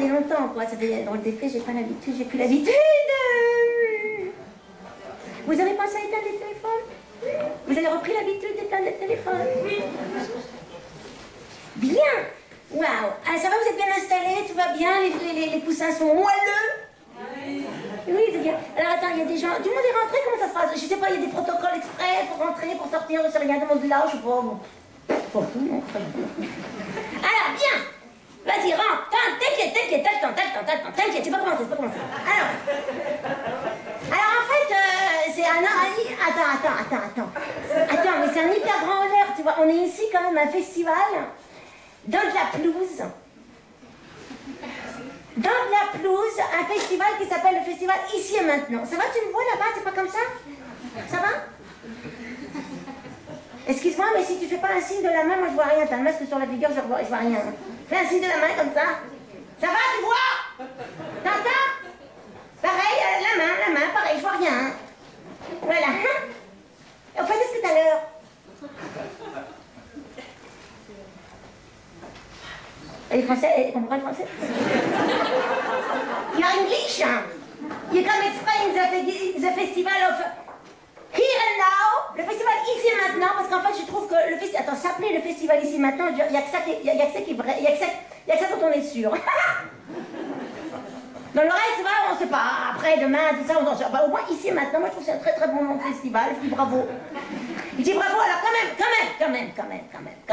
faisait longtemps, quoi. Ça faisait drôle d'effet, j'ai pas l'habitude, j'ai plus l'habitude. Vous avez pensé à éteindre les téléphones? Vous avez repris l'habitude d'éteindre les téléphones? Oui. Bien. Waouh. Ah, ça va, vous êtes bien installés, tout va bien, les coussins sont moelleux? Oui. Oui, c'est bien. Alors attends, il y a des gens... Tout le monde est rentré, comment ça se passe? Je sais pas, il y a des protocoles exprès pour rentrer, pour sortir, je sais rien, tout le monde est là, je sais pas. Pour tout, non? Alors, bien. Vas-y, rentre. T'inquiète, t'as le temps, t'inquiète, c'est pas commencé, Alors, en fait, c'est un... Attends, mais c'est un hyper grand honneur, tu vois. On est ici quand même à un festival dans de la pelouse. Dans de la pelouse, un festival qui s'appelle le festival Ici et Maintenant. Ça va, tu me vois là-bas, c'est pas comme ça? Ça va? Excuse-moi, mais si tu fais pas un signe de la main, moi je vois rien. T'as le masque sur la figure, je vois rien. Fais un signe de la main comme ça. Ça va, tu vois? T'entends? Pareil, la main, pareil, je vois rien. Voilà. En fait, est-ce que t'as l'heure? Et les Français, ils comprennent le français? You're English? You come explain the festival of Here and Now, le festival Ici et Maintenant, parce qu'en fait, je trouve que le festival... Attends, s'appeler le festival Ici et Maintenant, il n'y a que ça qui est vrai, il y a que ça dont on est sûr. Dans le reste, on ne sait pas, après, demain, tout ça, on en sait pas. Au moins, Ici et Maintenant, moi, je trouve que c'est un très très bon nom de festival, je dis bravo. Je dis bravo, alors quand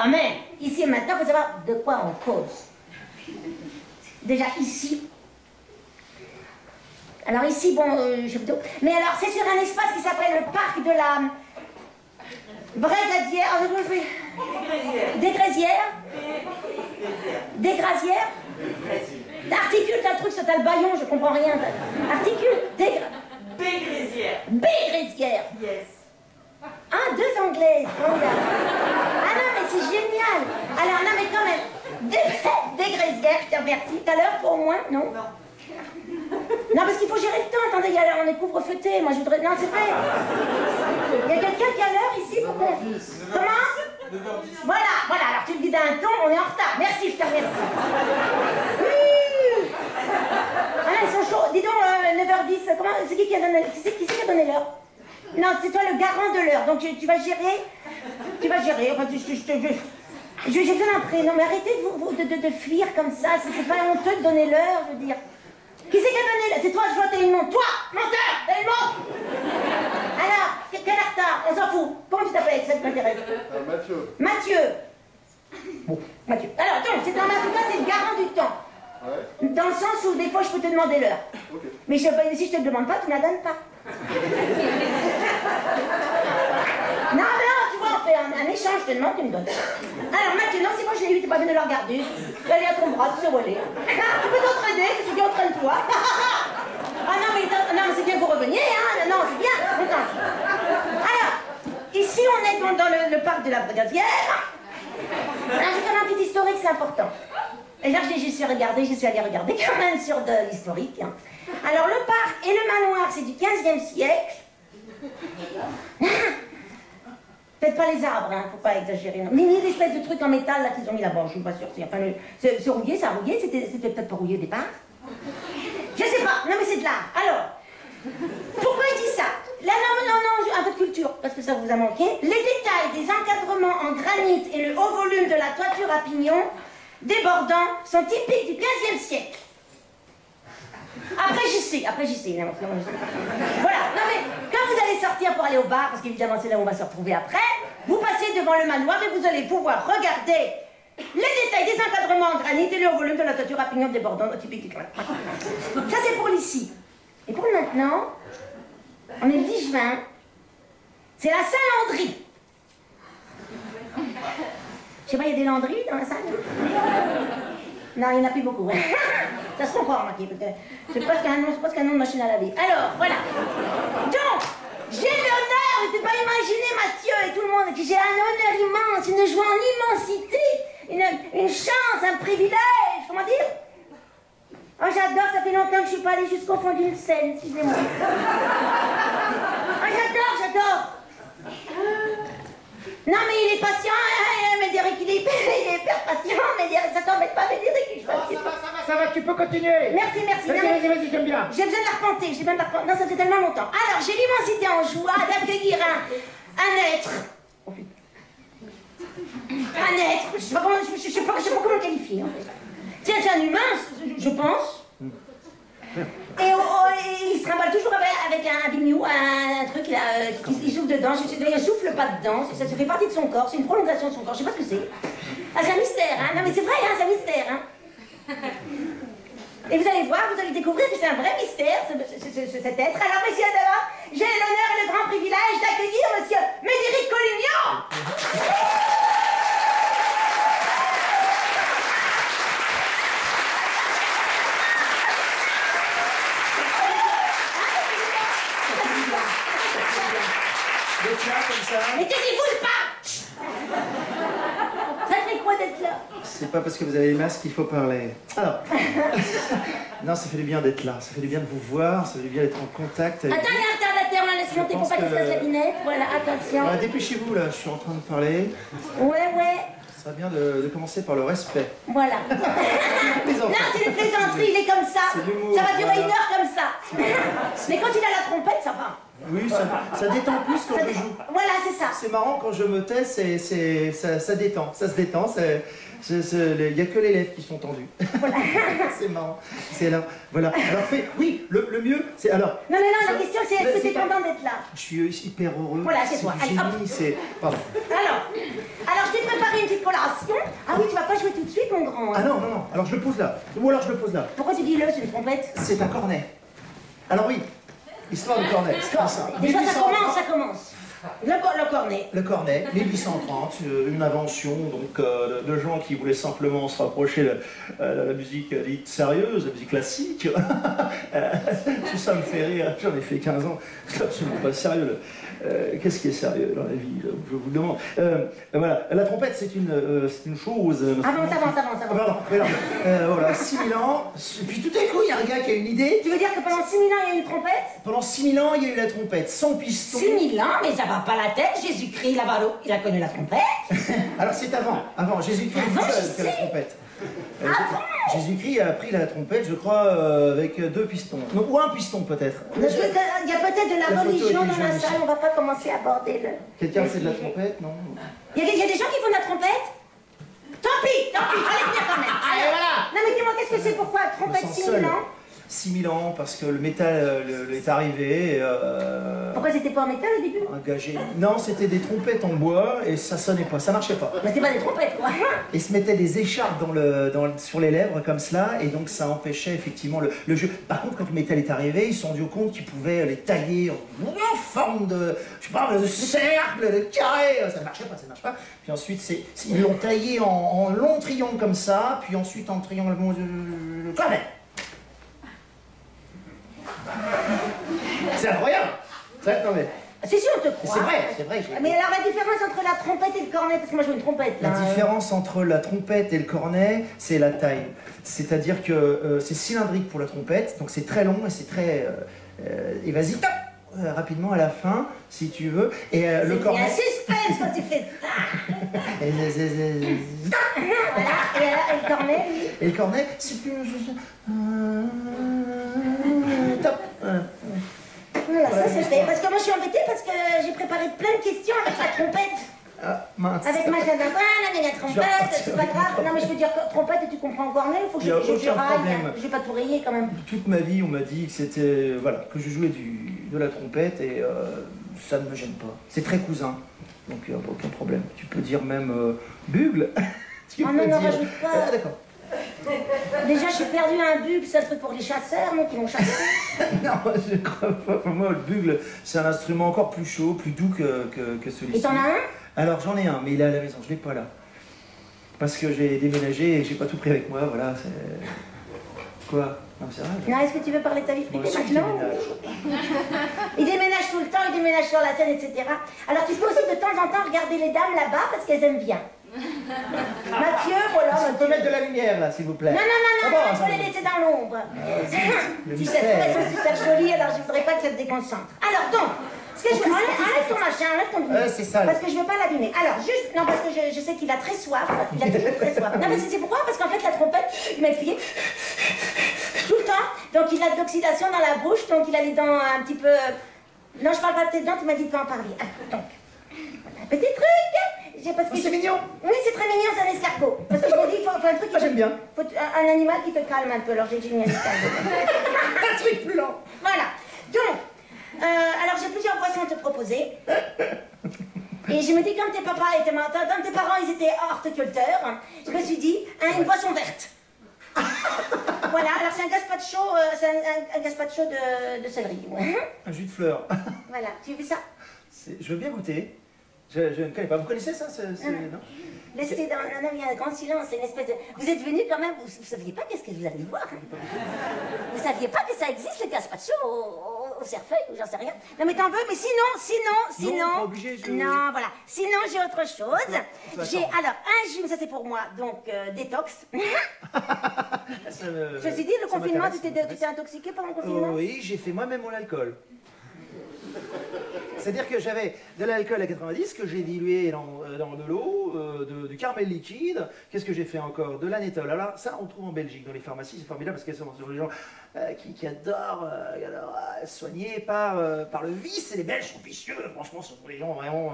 même, Ici et Maintenant, il faut savoir de quoi on cause. Déjà, ici... Alors ici, bon, mais alors c'est sur un espace qui s'appelle le parc de la Brigadière, des Grazières, articule, t'as le truc, c'est t'as le baillon, je comprends rien, articule, Bégrésière. Yes. Ah, deux anglaises, ah non, mais c'est génial. Alors non, mais quand même, des Grazières, je te remercie. T'as l'heure pour moi, non? Non. Non, parce qu'il faut gérer le temps. Attendez, on est couvre-feuté. Moi, je voudrais... Non, c'est vrai. Il y a quelqu'un qui a l'heure ici pour qu'on... Comment? 9h10. Voilà. Alors, tu le dis d'un ton, on est en retard. Merci, je te remercie. Oui. Ah, ils sont chauds. Dis donc, 9h10, comment... C'est qui a donné... Qui c'est qui a donné l'heure? Non, c'est toi le garant de l'heure. Donc, tu vas gérer... Enfin, j'ai besoin d'un prénom. Mais arrêtez de fuir comme ça. C'est pas honteux de donner l'heure, je veux dire. Qui c'est qui a donné là? C'est toi, je vois, t'as une montre. Toi, menteur, t'as une montre. Alors, quel retard? On s'en fout. Comment tu t'appelles? Ça m'intéresse. Mathieu. Bon, Mathieu. Alors, attends, c'est normal, en tout cas, t'es le garant du temps. Ouais. Dans le sens où, des fois, je peux te demander l'heure. Okay. Mais si je te le demande pas, tu ne la donnes pas. Non, tu vois, on fait un échange, je te demande, tu me donnes. Alors, Mathieu, non, c'est moi, je l'ai eu, t'es pas venu de le regarder. Elle est à ton bras, tu sais où elle est. Tu peux t'entraîner, si tu dis entraîne-toi. Ah non, mais c'est bien que vous reveniez, hein. Non, c'est bien. Alors, ici, on est dans le parc de la Brigadière. Alors, je vais faire un petit historique, c'est important. Et là, j'y suis allée regarder quand même sur de l'historique. Hein. Alors, le parc et le manoir, c'est du 15e siècle. Peut-être pas les arbres, hein, faut pas exagérer. Non. Ni l'espèce de truc en métal là qu'ils ont mis là-bas, je suis pas sûre. C'est rouillé, ça a rouillé, c'était peut-être pas rouillé au départ. Je sais pas, non mais c'est de l'art. Alors, pourquoi il dit ça? Là, non, un peu de culture, parce que ça vous a manqué. Les détails des encadrements en granit et le haut volume de la toiture à pignon débordant sont typiques du 15e siècle. Après j'y sais. Voilà, non mais quand vous allez sortir pour aller au bar, parce qu'évidemment c'est là où on va se retrouver après, vous passez devant le manoir et vous allez pouvoir regarder les détails des encadrements en granit et le haut volume de la toiture à pignon débordant typique du 15e. Ça c'est pour l'ici. Et pour le maintenant, on est le 10 juin, c'est la Saint-Landry. Je sais pas, il y a des landries dans la salle? Non, il n'y en a plus beaucoup. Ça se comprend, remarquez, parce que c'est presque un nom de machine à laver. Alors, voilà. Donc, j'ai l'honneur, tu ne peux pas imaginer, Mathieu et tout le monde, que j'ai un honneur immense, une joie en immensité, une chance, un privilège, comment dire? Oh, j'adore, ça fait longtemps que je ne suis pas allée jusqu'au fond d'une scène, excusez-moi. Oh, j'adore. Non, mais il est patient, hein, Médéric, il est hyper patient, Médéric, ça t'embête pas, Médéric, Ça va, tu peux continuer. Merci. Vas-y, j'aime bien. J'ai besoin de la raconter, Non, ça fait tellement longtemps. Alors, j'ai l'immensité en joie d'accueillir un être. Un être, je sais pas comment le qualifier, en fait. C'est un humain, je pense. Et il se trimballe toujours avec un bignou, un truc il souffle dedans. Il souffle pas dedans, ça fait partie de son corps, c'est une prolongation de son corps, je sais pas ce que c'est. Ah, c'est un mystère, hein. Non mais c'est vrai, hein, c'est un mystère, hein. Et vous allez voir, vous allez découvrir que c'est un vrai mystère, cet être. Alors, messieurs, d'abord, j'ai l'honneur et le grand privilège d'accueillir monsieur Médéric Collignon. Comme ça. Mais taisez-vous pas. Ça fait quoi d'être là? C'est pas parce que vous avez les masques qu'il faut parler. Alors. Non, ça fait du bien d'être là. Ça fait du bien de vous voir. Ça fait du bien d'être en contact avec... Attends, il y a un retardataire, on la laisse monter pour pas qu'il se fasse la binette. Voilà, attention. Dépêchez-vous là, je suis en train de parler. Ouais. Ce serait bien de commencer par le respect. Voilà. Non, c'est une plaisanterie, il est comme ça. C'est l'humour, Ça va durer voilà. 1 heure comme ça. Mais quand il a la trompette, ça va. Oui, ça détend plus quand je joue. Voilà, c'est ça. C'est marrant, quand je me tais, ça détend. Ça se détend, il n'y a que les lèvres qui sont tendues. Voilà. C'est marrant. C'est là. Voilà. Alors, oui, le mieux, c'est alors... Non, la question c'est est-ce que t'es content d'être là? Je suis hyper heureux. Voilà, c'est toi. du Allez, hop. génie, c'est... Pardon. Alors, je t'ai préparé une petite collation. Ah oui, tu vas pas jouer tout de suite, mon grand. Ah non. Alors, je le pose là. Ou alors, je le pose là. Pourquoi tu dis le, c'est une trompette? C'est un cornet. Alors oui, histoire du cornet. C'est comme ça. Déjà, 1830. ça commence. Le cornet. Le cornet, 1830, une invention donc de gens qui voulaient simplement se rapprocher de la musique dite sérieuse, la musique classique. Tout ça me fait rire, j'en ai fait 15 ans, c'est absolument pas sérieux. Qu'est-ce qui est sérieux dans la vie, là, je vous demande. Voilà, la trompette c'est une chose... Avance. Pardon, voilà, 6000 ans, puis tout à coup il y a un gars qui a une idée. Tu veux dire que pendant 6000 ans, il y a eu une trompette? Pendant 6000 ans, il y a eu la trompette, sans piston. 6000 ans, mais ça va pas la tête. Jésus-Christ, il a connu la trompette. Alors c'est avant Jésus-Christ que la trompette. Jésus-Christ a appris la trompette, je crois, avec 2 pistons. Non, ou 1 piston peut-être. Il y a peut-être de la religion dans la salle, on va pas commencer à aborder le... Quelqu'un fait de la trompette, non? Il y a des gens qui font de la trompette? Tant pis, fallait venir quand même. Allez, voilà. Non mais dis-moi, qu'est-ce que c'est, pourquoi trompette 6000 ans? 6000 ans, parce que le métal est arrivé. Pourquoi c'était pas en métal au début? Engagé. Non, c'était des trompettes en bois et ça sonnait pas, ça marchait pas. Mais c'était pas des trompettes, quoi. Et se mettaient des écharpes sur les lèvres comme cela, et donc ça empêchait effectivement le jeu. Par contre, quand le métal est arrivé, ils se sont rendus compte qu'ils pouvaient les tailler en forme de, je sais pas, de cercle, de carré. Ça ne marchait pas, ça ne marche pas. Puis ensuite, ils l'ont taillé en long triangle comme ça, puis ensuite en triangle cornet. C'est incroyable. Non mais... C'est sûr, on te croit. C'est vrai. Mais alors la différence entre la trompette et le cornet, parce que moi je joue une trompette là. La différence entre la trompette et le cornet, c'est la taille. C'est-à-dire que c'est cylindrique pour la trompette, donc c'est très long et c'est très... et vas-y, rapidement à la fin, si tu veux. Et le cornet... Il y a un suspense quand tu fais ça. Voilà, et le cornet, lui. Et le cornet, c'est plus... Top. Voilà, ça c'était. Parce que moi je suis embêtée parce que j'ai préparé plein de questions avec la trompette. Ah, mince. Avec ma la trompette, c'est pas grave. Non mais je veux dire trompette et tu comprends cornet, il faut que je raille. Je vais pas tout rayer quand même. Toute ma vie on m'a dit que c'était. Voilà, que je jouais de la trompette et ça ne me gêne pas. C'est très cousin, donc il n'y a aucun problème. Tu peux dire même bugle. Tu peux dire... rajoute pas. Ah, d'accord. Déjà, je suis perdu à un bugle, c'est un truc pour les chasseurs, non, qui vont chasser. Non, je crois pas. Pour moi, le bugle, c'est un instrument encore plus chaud, plus doux que celui-ci. Et t'en as un? Alors, j'en ai un, mais il est à la maison, je l'ai pas là. Parce que j'ai déménagé et que j'ai pas tout pris avec moi, voilà, c'est... Quoi? Non, c'est vrai. Non, est-ce que tu veux parler de ta vie privée maintenant? Il déménage tout le temps, il déménage sur la scène, etc. Alors, tu peux aussi de temps en temps regarder les dames là-bas parce qu'elles aiment bien. Mathieu, voilà. On peut mettre de la lumière là, s'il vous plaît. Non, Ah bon, il faut les laisser dans l'ombre. Tu sais, elles sont super jolies, alors je voudrais pas que ça te déconcentre. Alors donc, Ce que je veux, enlève ton machin, enlève ton bidon. C'est ça. Parce que je veux pas l'abîmer. Alors, juste, non, parce que je sais qu'il a très soif. Il a toujours très soif. Non, mais c'est pourquoi? Parce qu'en fait, la trompette, il m'a expliqué, tout le temps. Donc, il a de l'oxydation dans la bouche, donc il a les dents un petit peu... Non, je parle pas de tes dents, tu m'as dit de pas en parler. Donc, un petit truc. Parce que c'est mignon. Oui, c'est très mignon, c'est un escargot. Parce que je me dis, il faut un truc qui... j'aime bien. Faut un animal qui te calme un peu, alors j'ai mis un escargot. Un truc plus lent. Voilà. Donc, alors j'ai plusieurs boissons à te proposer. Et je me dis, comme tes parents ils étaient horticulteurs, je me suis dit, une boisson verte. Voilà, alors c'est un gazpacho, un gazpacho de céleri. Ouais. Un jus de fleurs. Voilà, tu as vu ça? Je veux bien goûter. Je ne connais pas. Vous connaissez ça, non? Laissez dans il y a un grand silence, c'est une espèce de... Vous êtes venu quand même, vous ne saviez pas qu'est-ce que vous allez voir. Vous ne saviez pas que ça existe, le gazpacho au cerfeuil, ou j'en sais rien. Non mais t'en veux, mais sinon... Non, pas obligé, Non, voilà. Sinon, j'ai autre chose. J'ai, alors, un jus, ça c'est pour moi, donc détox. Je me suis dit, le confinement, tu t'es intoxiqué pendant le confinement? Oui, j'ai fait moi-même mon alcool. C'est-à-dire que j'avais de l'alcool à 90 que j'ai dilué dans de l'eau, du caramel liquide. Qu'est-ce que j'ai fait encore? De l'anétol. Alors ça, on trouve en Belgique, dans les pharmacies, c'est formidable parce qu'elles sont sur les gens qui adorent soigner par le vice. Et les Belges sont vicieux, franchement, ce sont des gens vraiment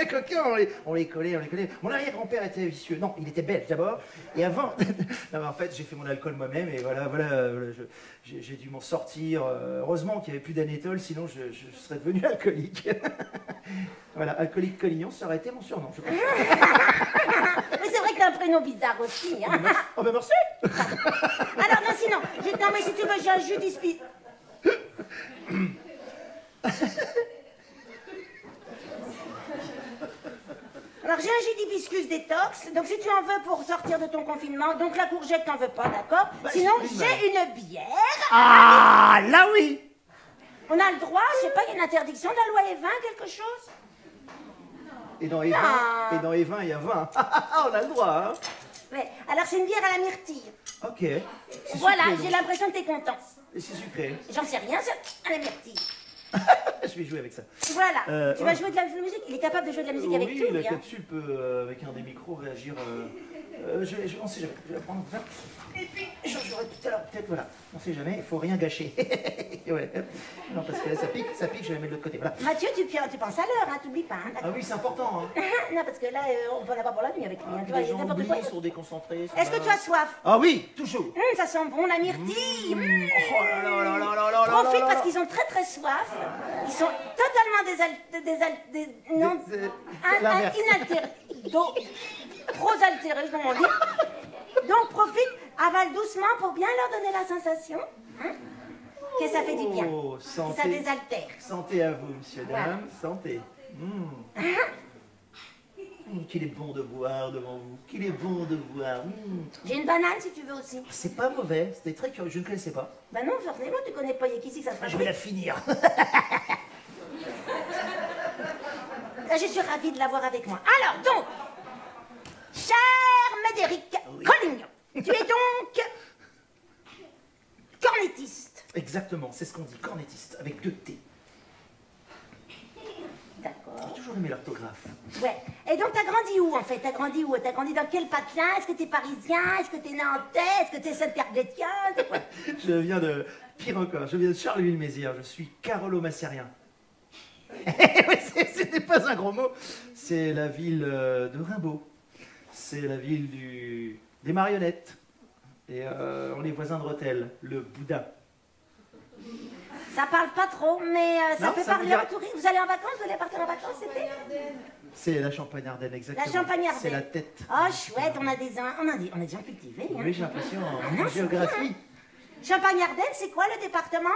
coquins. On les collait. Mon arrière-grand-père était vicieux. Non, il était belge d'abord. Et avant, non, mais en fait, j'ai fait mon alcool moi-même et voilà, j'ai dû m'en sortir. Heureusement qu'il n'y avait plus d'anétol, sinon je serais devenu alcoolique. Voilà, alcoolique Collignon, ça aurait été mon surnom, je pense. Mais c'est vrai que t'as un prénom bizarre aussi, hein. Oh ben merci. Alors non, sinon, non mais si tu veux, j'ai un jus d'hibiscus. Alors j'ai un jus d'hibiscus détox, donc si tu en veux pour sortir de ton confinement, donc la courgette t'en veux pas, d'accord? Sinon j'ai une bière. Ah, là oui. On a le droit, je sais pas, il y a une interdiction de la loi Evin, quelque chose? Et dans Evin, il y a 20. On a le droit, hein. Ouais, alors c'est une bière à la myrtille. Ok. Voilà, j'ai l'impression que t'es content. Et c'est sucré. J'en sais rien, c'est à la myrtille. Je vais jouer avec ça. Voilà, tu vas jouer de la musique, il est capable de jouer de la musique avec tout. Oui, la capsule peut, avec un des micros, réagir... on sait jamais, je vais la prendre comme ça. Et puis, je jouerai tout à l'heure, peut-être, voilà. On sait jamais, il faut rien gâcher. Ouais. Non, parce que là, ça pique, je vais la mettre de l'autre côté, voilà. Mathieu, tu penses à l'heure, hein, t'oublies pas. Hein, ah oui, c'est important, hein. Non, parce que là, on ne va pas pour la nuit avec lui. Hein, tu vois, les gens oublient, ils sont déconcentrés. Est-ce que tu as soif? Ah oui, toujours. Ça sent bon, la myrtille. Oh là là là là là là. Profite parce qu'ils ont très très soif. Ils sont totalement inaltérés. Prosaltérés, comme on dit. Donc profite, avale doucement pour bien leur donner la sensation que ça fait du bien, santé, que ça désaltère. Santé à vous, monsieur, dame, santé. Qu'il est bon de boire devant vous, qu'il est bon de boire. J'ai une banane si tu veux aussi. C'est pas mauvais, c'était très curieux, je ne connaissais pas. Bah non, forcément, tu connais pas, il y a qu'ici que ça se passe. Je vais la finir. Je suis ravie de l'avoir avec moi. Alors donc, cher Médéric Collignon, tu es donc cornettiste. Exactement, c'est ce qu'on dit, cornettiste, avec 2 T. D'accord. J'ai toujours aimé l'orthographe. Ouais. Et donc, t'as grandi où, en fait? T'as grandi où? T'as grandi dans quel patelin? Est-ce que t'es parisien? Est-ce que t'es nantais? Est-ce que t'es saint-pierre-chrétien? Je viens de... Pire encore, je viens de Charleville-Mézières. Je suis carolo-massérien. Ce n'est pas un gros mot. C'est la ville de Rimbaud. C'est la ville des marionnettes. Et on est voisins de Rethel, le Bouddha. Ça parle pas trop, mais ça Non, peut ça parler aux touristes. Vous allez en vacances? Vous allez partir en vacances, c'était? C'est la Champagne-Ardenne, exactement. La Champagne-Ardenne. C'est la tête. Oh, chouette, on a des gens cultivés. Hein. Oui, j'ai l'impression, en géographie. Champagne-Ardenne, c'est quoi le département?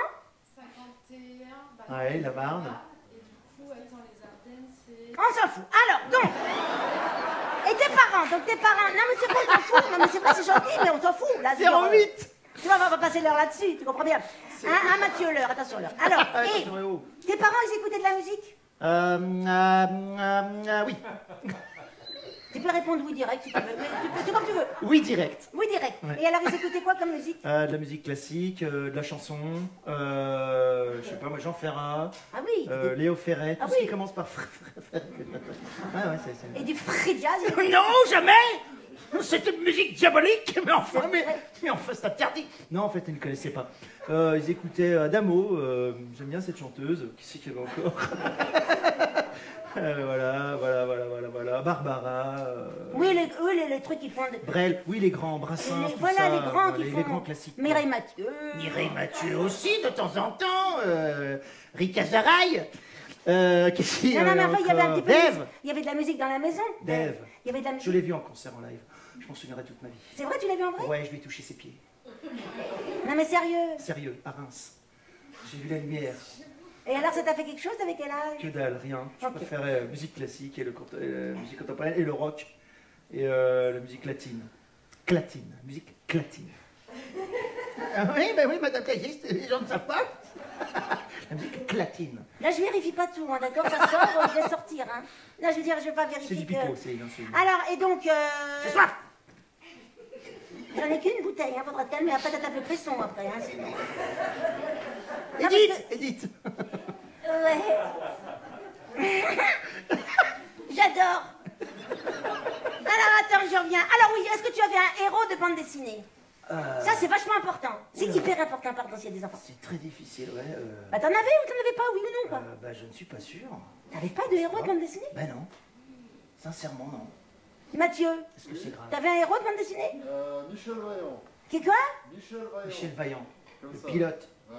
51. Ouais, la Marne. Et du coup, attends, les Ardennes, c'est... On s'en fout. Alors, donc... Et tes parents? Donc tes parents... Non, mais c'est vrai, on s'en fout. Non, mais c'est vrai, c'est gentil, mais on s'en fout. Là, 08. Tu vois, on va passer l'heure là-dessus, tu comprends bien. Hein, Mathieu, l'heure, attention l'heure. Alors, et tes parents, ils écoutaient de la musique? Oui. Tes peux répondre oui direct si tu veux. Mais c'est comme tu veux. Oui, direct. Oui direct. Ouais. Et alors, ils écoutaient quoi comme musique? De la musique classique, de la chanson, je sais pas moi, Jean Ferrat, Ah oui. Léo Ferret, tout Ah ce qui oui. commence par ouais, c'est... Et du free jazz. Non, jamais. C'est une musique diabolique, mais enfin, c'est interdit. Non, en fait, ils ne connaissaient pas. Ils écoutaient Adamo, j'aime bien cette chanteuse, qui c'est qu'il y avait encore voilà, Barbara. Oui, les trucs qui font. Brel, oui, les grands, Brassens, tout Voilà, ça, les grands qui les font. grands classiques. Mireille Mathieu. Mireille Mathieu aussi, de temps en temps. Rika Zaraï. Qu'est-ce qu'il y a Non, mais enfin, il y avait un petit peu. Dave. Il y avait de la musique dans la maison. Dave. Il y avait de la Je musique. l'ai vu en concert en live. Je m'en souviendrai toute ma vie. C'est vrai, tu l'as vu en vrai? Ouais, je lui ai touché ses pieds. Non, mais sérieux. Sérieux, à Reims. J'ai vu la lumière. Et alors, ça t'a fait quelque chose avec quel âge? Que dalle, rien. Je Ok. préférais la musique classique et la musique contemporaine et le rock et la musique latine. Clatine, musique clatine. Ah oui, ben oui, madame Cailliste, les gens ne savent pas. La musique clatine. Là, je vérifie pas tout, hein, d'accord? Ça sort, je vais sortir. Hein. Là, je veux dire, je vais pas vérifier. C'est du pipeau, c'est Alors, et donc. J'ai soif. J'en ai qu'une bouteille, hein, faudra te calmer. Après, t'as tapé pression après. Hein, sinon. Non, Edith, parce Edith. Ouais. J'adore. Alors, attends, je reviens. Alors, oui, est-ce que tu avais un héros de bande dessinée? Ça, c'est vachement important. C'est hyper important, pardon, s'il y a des enfants. C'est très difficile, ouais. Bah, t'en avais ou t'en avais pas, oui ou non, quoi? Bah, je ne suis pas sûr. T'avais pas de héros de bande dessinée? Ben non. Sincèrement, non. Mathieu, Est-ce que c'est grave? t'avais un héros de bande dessinée? Michel Vaillant. Qui quoi? Michel Vaillant. Michel Vaillant, Comme le ça. pilote. Ouais.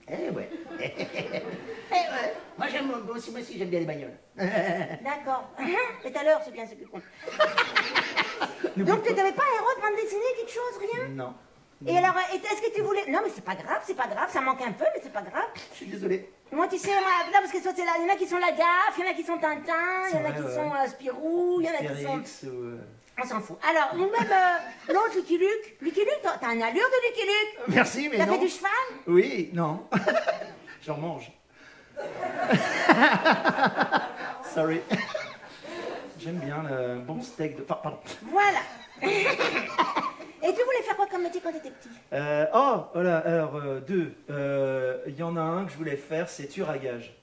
Eh ouais. Eh ouais. Moi aussi j'aime bien les bagnoles. D'accord. Et tout à l'heure, c'est bien ce qui compte. N'oublie Donc, pas. t'avais pas un héros de bande dessinée, quelque chose, rien? Non. Et alors, est-ce que tu voulais... Non, mais c'est pas grave, ça manque un peu, mais c'est pas grave. Je suis désolé. Moi, tu sais, moi, là, parce que soit c'est là, il y en a qui sont la gaffe, il y en a qui sont Tintin, il y en a C'est qui vrai, sont Spirou, il y en a qui sont... Astérix ou... On s'en fout. Alors, ou même l'autre, Lucky Luke. Lucky Luke, t'as un allure de Lucky Luke. Merci, mais T'as non. fait du cheval? Oui, non. J'en mange. Sorry. J'aime bien le bon steak de... Pardon. Voilà. Et tu voulais faire quoi comme métier quand t'étais petit? Voilà, alors, deux. Il y en a un que je voulais faire, c'est tueur à gage.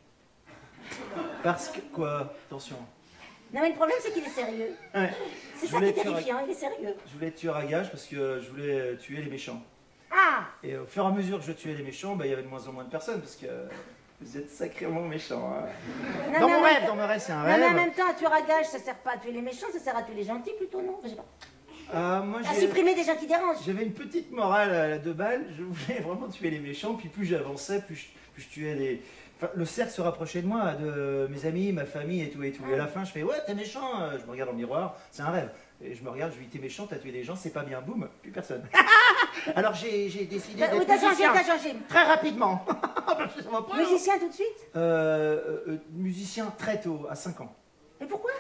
Parce que... Quoi? Attention. Non, mais le problème, c'est qu'il est sérieux. Ouais. C'est Je ça qui voulais est tueur à- terrifiant, il est sérieux. Je voulais être tueur à gage parce que je voulais tuer les méchants. Ah! Et au fur et à mesure que je tuais les méchants, bah, il y avait de moins en moins de personnes parce que vous êtes sacrément méchants. Hein. Non, Dans mais mon en rêve, même dans mon rêve, c'est un Non, mais en rêve. même temps, un tueur à gage, ça sert pas à tuer les méchants, ça sert à tuer les gentils plutôt, non? Je sais pas. Moi, À supprimer des gens qui dérangent. j'avais une petite morale à 2 balles. Je voulais vraiment tuer les méchants. Puis plus j'avançais, plus je tuais les... Enfin, le cercle se rapprochait de moi, de mes amis, ma famille et tout et tout. Et à la fin, je fais ouais, t'es méchant. Je me regarde dans le miroir, c'est un rêve. Et je me regarde, je lui dis t'es méchant, t'as tué des gens, c'est pas bien. Boum, plus personne. Alors j'ai décidé Oui, d'être t'as changé, musicien. t'as changé. Très rapidement. Parce que ça va pas, hein. Musicien tout de suite? Musicien très tôt, à 5 ans. Et pourquoi?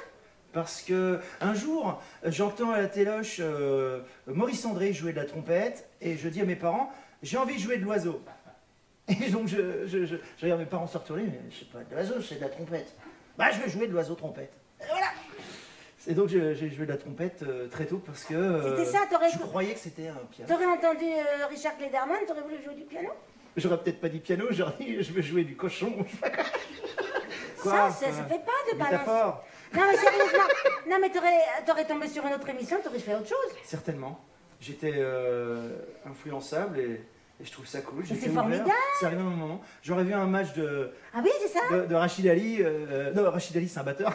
Parce que un jour, j'entends à la téloche Maurice André jouer de la trompette et je dis à mes parents, j'ai envie de jouer de l'oiseau. Et donc je regarde mes parents se retourner, mais c'est pas de l'oiseau, c'est de la trompette. Bah je veux jouer de l'oiseau trompette. Et voilà. Et donc j'ai joué de la trompette très tôt parce que C'était ça, t'aurais- je croyais que c'était un piano. T'aurais entendu Richard Klederman, t'aurais voulu jouer du piano? J'aurais peut-être pas dit piano, j'aurais dit je veux jouer du cochon. Je sais pas quoi. Ça fait pas de balance. Métaphore. Non, mais sérieusement. Non, mais t'aurais tombé sur une autre émission, t'aurais fait autre chose. Certainement. J'étais influençable et je trouve ça cool. J'ai Mais été c'est ouvert. formidable. C'est arrivé à un moment. J'aurais vu un match de Ah oui, c'est ça? Rachid Ali. Non, Rachid Ali, c'est un batteur.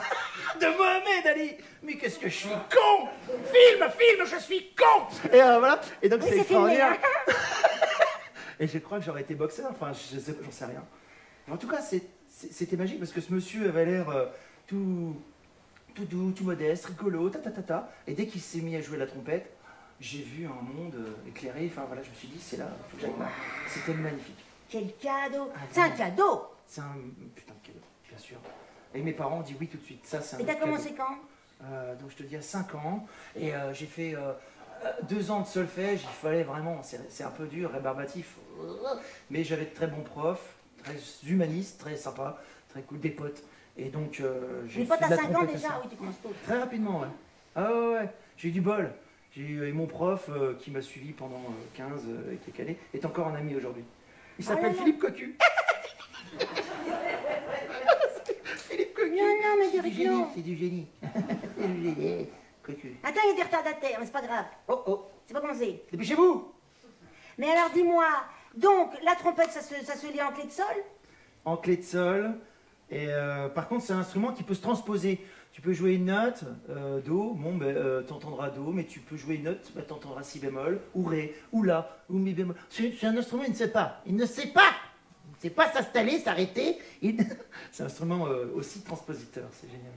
De Mohamed Ali. Mais qu'est-ce que je suis con! Film, je suis con! Et voilà. Et donc Oui, c'est c'est filmé. extraordinaire. Et je crois que j'aurais été boxeur. Enfin, j'en sais rien. En tout cas, c'était magique parce que ce monsieur avait l'air tout doux, tout modeste, rigolo, ta. Et dès qu'il s'est mis à jouer la trompette, j'ai vu un monde éclairé. Enfin voilà, je me suis dit, c'est là, il faut que j'aille là. C'était magnifique. Quel cadeau! Ah, C'est un vraiment. cadeau! C'est un putain de cadeau, bien sûr. Et mes parents ont dit oui tout de suite. Ça, c'est un Et t'as cadeau. commencé quand? Donc je te dis à 5 ans. Et j'ai fait 2 ans de solfège. Il fallait vraiment, c'est un peu dur, rébarbatif. Mais j'avais de très bons profs, très humanistes, très sympas, très cool, des potes. Et donc, j'ai Mais fait pas de la t'as 5 ans trompette déjà, assez- oui, tu commences tôt. Très rapidement, ouais. Ah ouais, ouais, j'ai eu du bol. J'ai eu mon prof qui m'a suivi pendant 15 et quelques années, est encore un ami aujourd'hui. Il Oh là s'appelle là. Philippe Cocu. Philippe Cocu. Non, mais C'est du du génie, rigolo. c'est du génie. C'est du génie. Cocu. Attends, il y a des retardataires, mais c'est pas grave. Oh, oh, C'est pas commencé. dépêchez-vous. Mais alors dis-moi, donc la trompette, ça se lit en clé de sol? En clé de sol. Et par contre, c'est un instrument qui peut se transposer. Tu peux jouer une note, Do, bon, ben, t'entendras Do, mais tu peux jouer une note, ben, t'entendras Si bémol, ou Ré, ou La, ou Mi bémol. C'est un instrument, il ne sait pas. Il ne sait pas. Il ne sait pas s'installer, s'arrêter. C'est un instrument aussi transpositeur, c'est génial.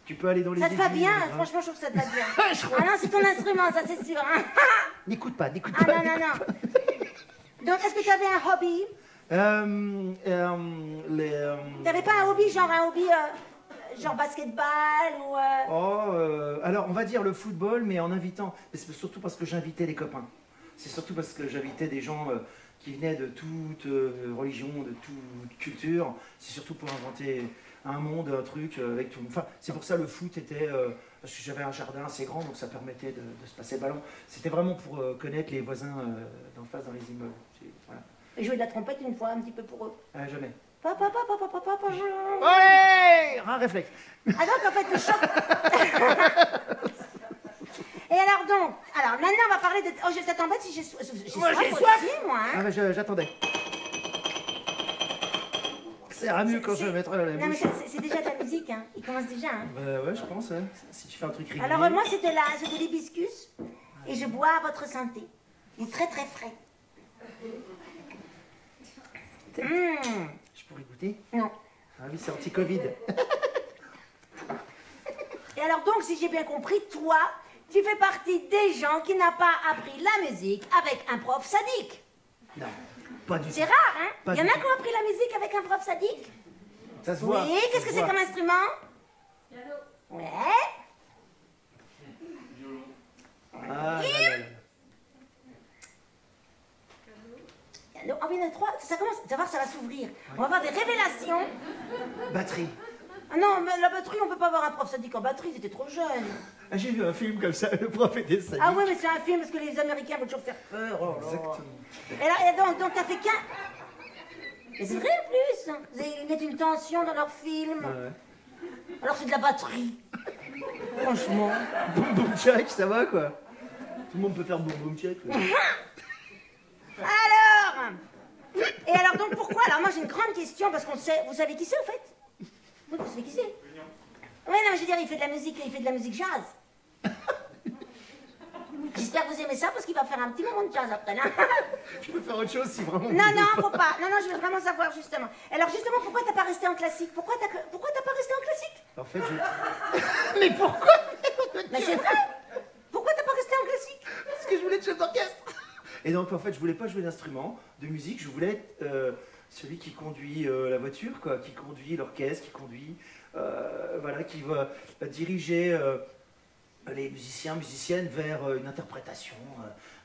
Tu peux aller dans les Ça te va aigus, bien, les graves. franchement, je trouve que ça te va bien. Je crois Ah non, c'est ton instrument, ça c'est sûr. Hein. N'écoute pas, n'écoute Ah pas. non, non, non. Donc, est-ce que tu avais un hobby? T'avais pas un hobby, genre basketball ou... Alors, on va dire le football, mais en invitant. Mais c'est surtout parce que j'invitais des copains. C'est surtout parce que j'invitais des gens qui venaient de toute religion, de toute culture. C'est surtout pour inventer un monde, un truc avec tout le monde. Enfin, c'est pour ça le foot était... parce que j'avais un jardin assez grand, donc ça permettait de se passer le ballon. C'était vraiment pour connaître les voisins d'en face dans les immeubles. Voilà. Et jouer de la trompette une fois, un petit peu pour eux. Jamais. Papa, papa, papa, papa, Ouais, un réflexe. Ah donc en fait le choc. Et alors donc, maintenant on va parler de... Oh, ça t'embête si j'ai soif? Moi, j'ai soif. Aussi, moi, hein. Ah, bah, j'attendais. Ça ira mieux quand je vais mettre la Non mais bouche. c'est déjà de la musique, hein. Il commence déjà, hein. Bah ouais, je pense, ouais. Si tu fais un truc régulier. Alors moi c'était l'hibiscus et je bois à votre santé. Il est très très frais. Je pourrais goûter? Non. Ah oui, c'est anti-Covid. Et alors donc, si j'ai bien compris, toi, tu fais partie des gens qui n'ont pas appris la musique avec un prof sadique. Non, pas du tout. C'est rare, hein? Pas Il y en du a tout. qui ont appris la musique avec un prof sadique? Ça se voit. Oui, qu'est-ce que c'est comme instrument? Piano. Ouais. Ah là là là. Ah oui, il y en a trois. Ça commence, tu vas voir, ça va s'ouvrir. On va avoir des révélations. Batterie. Ah non, mais la batterie, on peut pas avoir un prof sadique en batterie, c'était trop jeune. Ah, j'ai vu un film comme ça, le prof était sadique. Ah ouais, mais c'est un film parce que les Américains veulent toujours faire peur. Oh là. Exactement. Et là, donc t'as fait qu'un... Mais c'est vrai en plus. Ils mettent une tension dans leur film. Ouais. Alors c'est de la batterie. Franchement. Boum boum tchac, ça va quoi. Tout le monde peut faire boum boum tchac. Ouais. Alors. Et alors donc pourquoi? Alors moi j'ai une grande question parce qu'on sait... Vous savez qui c'est au fait? Oui, vous savez qui c'est? Oui, non, mais je veux dire, il fait de la musique jazz. J'espère que vous aimez ça parce qu'il va faire un petit moment de jazz après, là. Je peux faire autre chose si vraiment. Non, non, faut pas. Non, non, je veux vraiment savoir, justement. Alors, justement, pourquoi t'as pas resté en classique? Pourquoi t'as pas resté en classique? En fait, je. Mais pourquoi? Mais c'est vrai. Pourquoi t'as pas resté en classique? Parce que je voulais être chef d'orchestre. Et donc, en fait, je voulais pas jouer d'instrument de musique, je voulais être celui qui conduit la voiture, quoi, qui conduit l'orchestre, qui conduit. Voilà, qui va diriger les musiciennes vers une interprétation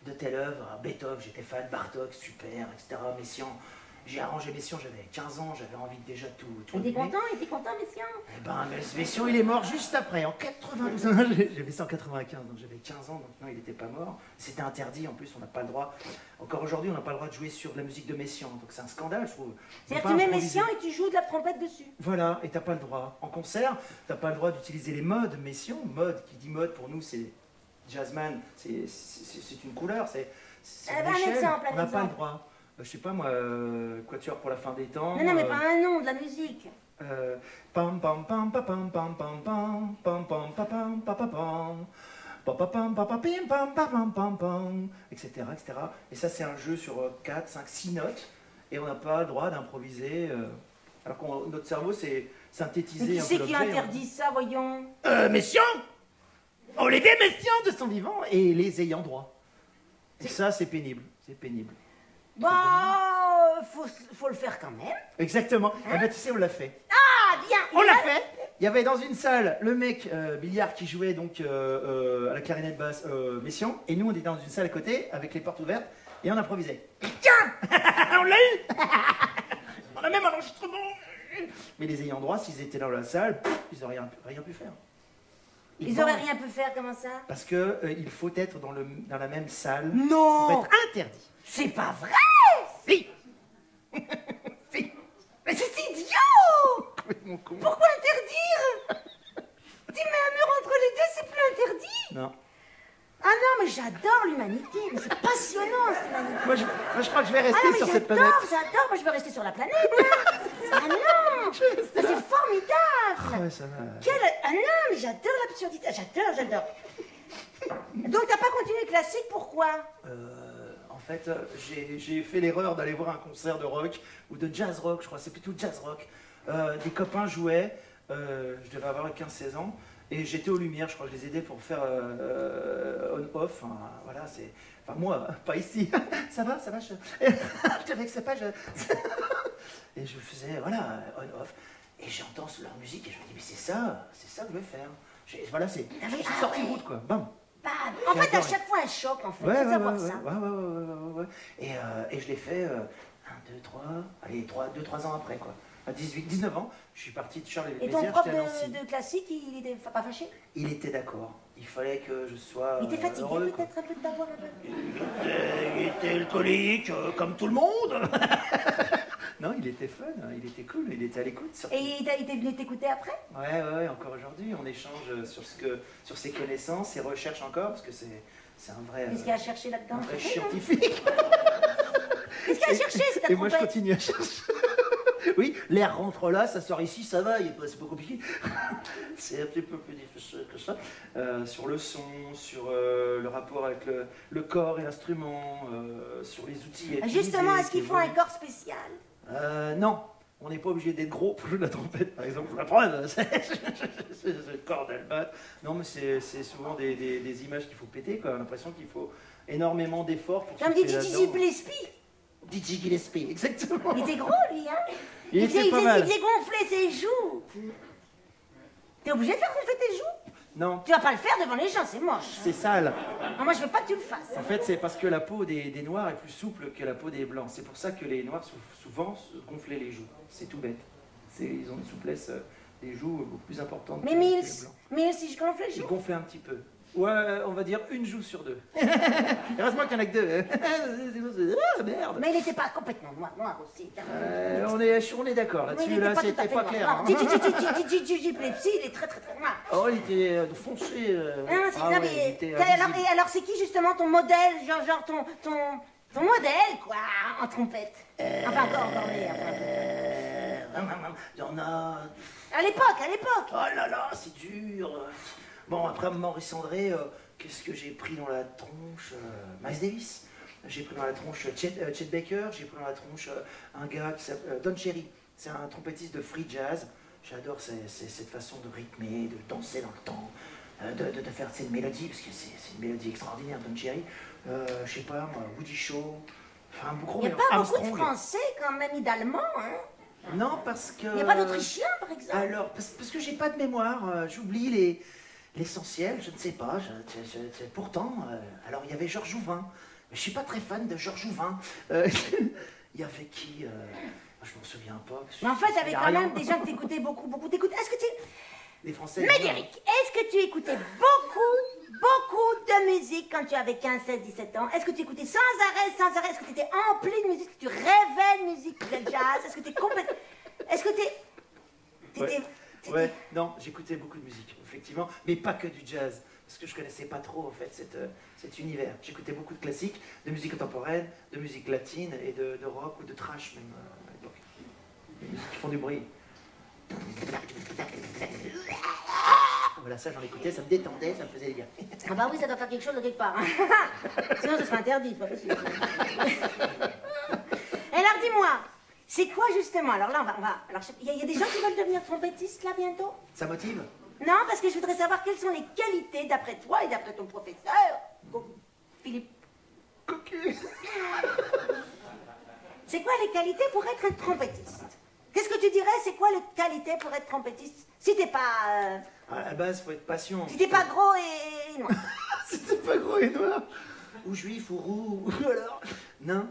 de telle œuvre. Beethoven, j'étais fan, Bartók, super, etc. Messiaen, j'ai arrangé Messiaen, j'avais 15 ans, j'avais envie de déjà tout Il était allumer. content, Messiaen? Eh ben, Messiaen, il est mort juste après, en 92. J'avais ça en 95, donc j'avais 15 ans, donc non, il n'était pas mort. C'était interdit, en plus, on n'a pas le droit. Encore aujourd'hui, on n'a pas le droit de jouer sur de la musique de Messiaen, donc c'est un scandale, je trouve. C'est-à-dire que tu mets Messiaen et tu joues de la trompette dessus. Voilà, et t'as pas le droit. En concert, t'as pas le droit d'utiliser les modes Messiaen. Mode, qui dit mode, pour nous, c'est jazzman, c'est une couleur, c'est Eh une ben, un échelle. exemple, On n'a pas le droit. Je sais pas moi, Quatuor pour la fin des temps. Non, non, mais pas un nom, de la musique. Pam pam pam pam pam pam pam pam pam pam pam pam pam pam pam pam pam pam pam, etc. Et ça, c'est un jeu sur 4, 5, 6 notes, et on n'a pas le droit d'improviser. Alors que notre cerveau, c'est synthétiser Mais qui un c'est peu qui l'objet, interdit ça, voyons? Messiaen, Olivier Messiaen de son vivant et les ayants droit. Et ça, c'est pénible. C'est pénible. Bon, faut le faire quand même. Exactement. Eh ben, tu sais, on l'a fait. Ah, bien. On l'a fait. Il y avait dans une salle le mec Billard qui jouait donc à la clarinette basse Messiaen, et nous on était dans une salle à côté avec les portes ouvertes et on improvisait. Et tiens, on l'a eu. On a même un enregistrement. Mais les ayants droit, s'ils étaient dans la salle, ils n'auraient rien pu faire. Ils auraient rien pu faire, comment ça? Parce que il faut être dans la même salle. Non! Pour être interdit. C'est pas vrai! Si. Si. Mais c'est idiot! Complètement con. Pourquoi interdire? Tu mets un mur entre les deux, c'est plus interdit? Non. Ah non, mais j'adore l'humanité, mais c'est passionnant cette humanité. Moi, je crois que je vais rester Ah non, mais sur cette planète. j'adore, moi je veux rester sur la planète. Hein. Ah non, c'est formidable. Ouais, ça va. Ah non, mais j'adore l'absurdité, j'adore. Donc t'as pas continué classique, pourquoi? En fait, j'ai fait l'erreur d'aller voir un concert de rock ou de jazz rock, je crois, c'est plutôt jazz rock. Des copains jouaient, je devais avoir 15-16 ans, et j'étais aux Lumières, je crois que je les aidais pour faire on-off, hein, voilà, c'est... Enfin moi, pas ici, ça va, je te vexais pas, et je faisais, voilà, on-off, et j'entends leur musique, et je me dis, mais c'est ça que je vais faire. Voilà, je suis sorti de route, quoi, bam. En fait, à chaque fois un choc, en fait, faut savoir ça. Ouais. Et je l'ai fait 1, 2, 3, allez, 2-3 ans après, quoi. À 19 ans, je suis parti de Charles et Et ton Mézières, prof j'étais à Nancy. de classique, il était pas fâché? Il était d'accord. Il fallait que je sois Il était fatigué heureux, quoi. peut-être un peu de t'avoir un peu? Il était alcoolique, comme tout le monde. Non, il était fun, il était cool, il était à l'écoute. Surtout. Et il était venu t'écouter après? Ouais, encore aujourd'hui, on échange sur ses connaissances, ses recherches encore, parce que c'est un vrai... Qu'est-ce qu'il a cherché là-dedans? Un vrai scientifique. Qu'est-ce qu'il a cherché, c'est ta Et moi, je trompette? continue à chercher. Oui, l'air rentre là, ça sort ici, ça va, c'est pas compliqué. C'est un petit peu plus difficile que ça. Sur le son, sur le rapport avec le corps et l'instrument, sur les outils. Justement, est-ce qu'ils font un corps spécial? Non, on n'est pas obligé d'être gros pour jouer de la trompette, par exemple. La preuve, c'est le corps d'Albat. Non, mais c'est souvent des images qu'il faut péter, quoi. On a l'impression qu'il faut énormément d'efforts pour Comme dit Gigi Gillespie. Didi Gillespie, exactement. Il était gros, lui, hein? Il était pas mal. Il faisait gonfler ses joues. T'es obligé de faire gonfler tes joues? Non, Tu vas pas le faire devant les gens, c'est moche. c'est sale. Non, moi, je veux pas que tu le fasses. En fait, c'est parce que la peau des noirs est plus souple que la peau des blancs. C'est pour ça que les noirs souvent se gonflaient les joues. C'est tout bête. Ils ont une souplesse des joues beaucoup plus importante Mais que les Mills, blancs. si je gonfle les Ils joues. gonflaient un petit peu. Ouais, on va dire une joue sur 2. Heureusement qu'il n'y en a que 2. Ah, merde. Mais il était pas complètement noir aussi. On est d'accord là-dessus. Mais il était Là, pas tout à c'était fait pas noir. clair. Non, Hein. Gigi Gillespie, il est très noir. Oh, il était foncé. Non, ouais, il était invisible. alors c'est qui justement ton modèle, genre ton modèle, quoi, en trompette? Enfin, encore, mais enfin... Il y en a. À l'époque. Oh là là, c'est dur. Bon, après Maurice André, qu'est-ce que j'ai pris dans la tronche? Miles Davis. J'ai pris dans la tronche Chet Baker. J'ai pris dans la tronche un gars qui s'appelle Don Cherry. C'est un trompettiste de free jazz. J'adore cette façon de rythmer, de danser dans le temps, de faire cette mélodie, parce que c'est une mélodie extraordinaire, Don Cherry. Je sais pas, moi, Woody Shaw. Enfin, Il n'y a pas beaucoup de Français quand même, ni d'Allemands, hein? Non, parce que... Il n'y a pas d'Autrichiens, par exemple? Alors, parce que j'ai pas de mémoire, j'oublie l'essentiel, je ne sais pas. Pourtant, alors il y avait Georges Jouvin, mais je suis pas très fan de Georges Jouvin. Il y avait qui je m'en souviens pas. Mais en fait, avec quand même des gens que t'écoutais beaucoup. Est-ce que tu... Les Français... Médéric, est-ce que tu écoutais beaucoup de musique quand tu avais 15, 16, 17 ans? Est-ce que tu écoutais sans arrêt? Est-ce que tu étais empli de musique? Est-ce que tu rêvais de musique, de jazz? Est-ce que t'es complètement... Est-ce que t'es... Ouais, non, j'écoutais beaucoup de musique, effectivement, mais pas que du jazz, parce que je connaissais pas trop, en fait, cet univers. J'écoutais beaucoup de classiques, de musique contemporaine, de musique latine et de rock ou de trash, même, à l'époque. Des musiques qui font du bruit. Voilà, ça, j'en écoutais, ça me détendait, ça me faisait bien. Ah bah oui, ça doit faire quelque chose de quelque part. Hein. Sinon, ce serait interdit, c'est pas possible. Et alors, dis-moi, c'est quoi justement? Alors là, on va... Alors, il y a des gens qui veulent devenir trompettistes, là, bientôt? Ça motive? Non, parce que je voudrais savoir quelles sont les qualités, d'après toi et d'après ton professeur, Philippe. Cocu. C'est quoi les qualités pour être un trompettiste? Qu'est-ce que tu dirais, c'est quoi les qualités pour être trompettiste? Si t'es pas... À la base, faut être patient. Si t'es pas gros et noir. Si t'es pas gros et noir. Ou juif, ou roux, ou alors... Non,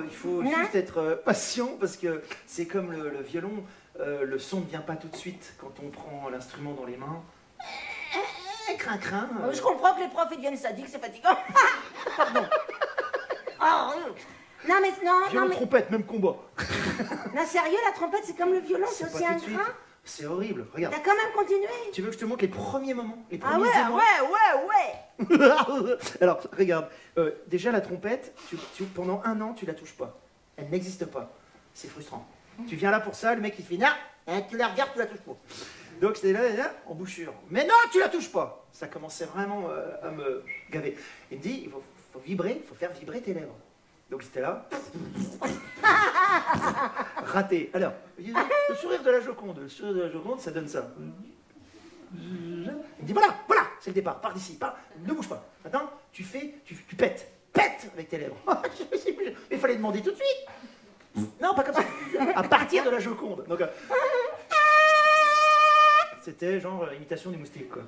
il faut juste être patient, parce que c'est comme le violon. le son ne vient pas tout de suite quand on prend l'instrument dans les mains. Crin. Je comprends que les profs ils deviennent sadiques, c'est fatigant. Pardon. Oh, non mais Violon, trompette, même combat. Non sérieux, la trompette c'est comme le violon, c'est C'est aussi pas un tout de suite. train. C'est horrible, regarde. T'as quand même continué. Tu veux que je te montre les premiers moments, les Ah premiers ouais. Alors, regarde, déjà la trompette, pendant 1 an, tu la touches pas. Elle n'existe pas. C'est frustrant. Tu viens là pour ça, le mec il te fait, non, tu la regardes, tu la touches pas. Donc j'étais là, en bouchure. Mais non, tu la touches pas. Ça commençait vraiment à me gaver. Il me dit, il faut vibrer, il faut faire vibrer tes lèvres. Donc j'étais là. Raté. Alors, le sourire de la Joconde. Le sourire de la Joconde, ça donne ça. Il me dit, voilà, c'est le départ. Pars d'ici, ne bouge pas. Maintenant, tu pètes. Pète avec tes lèvres. Il fallait demander tout de suite. Non, pas comme ça. À partir de la Joconde. Donc, c'était genre imitation du moustique, quoi.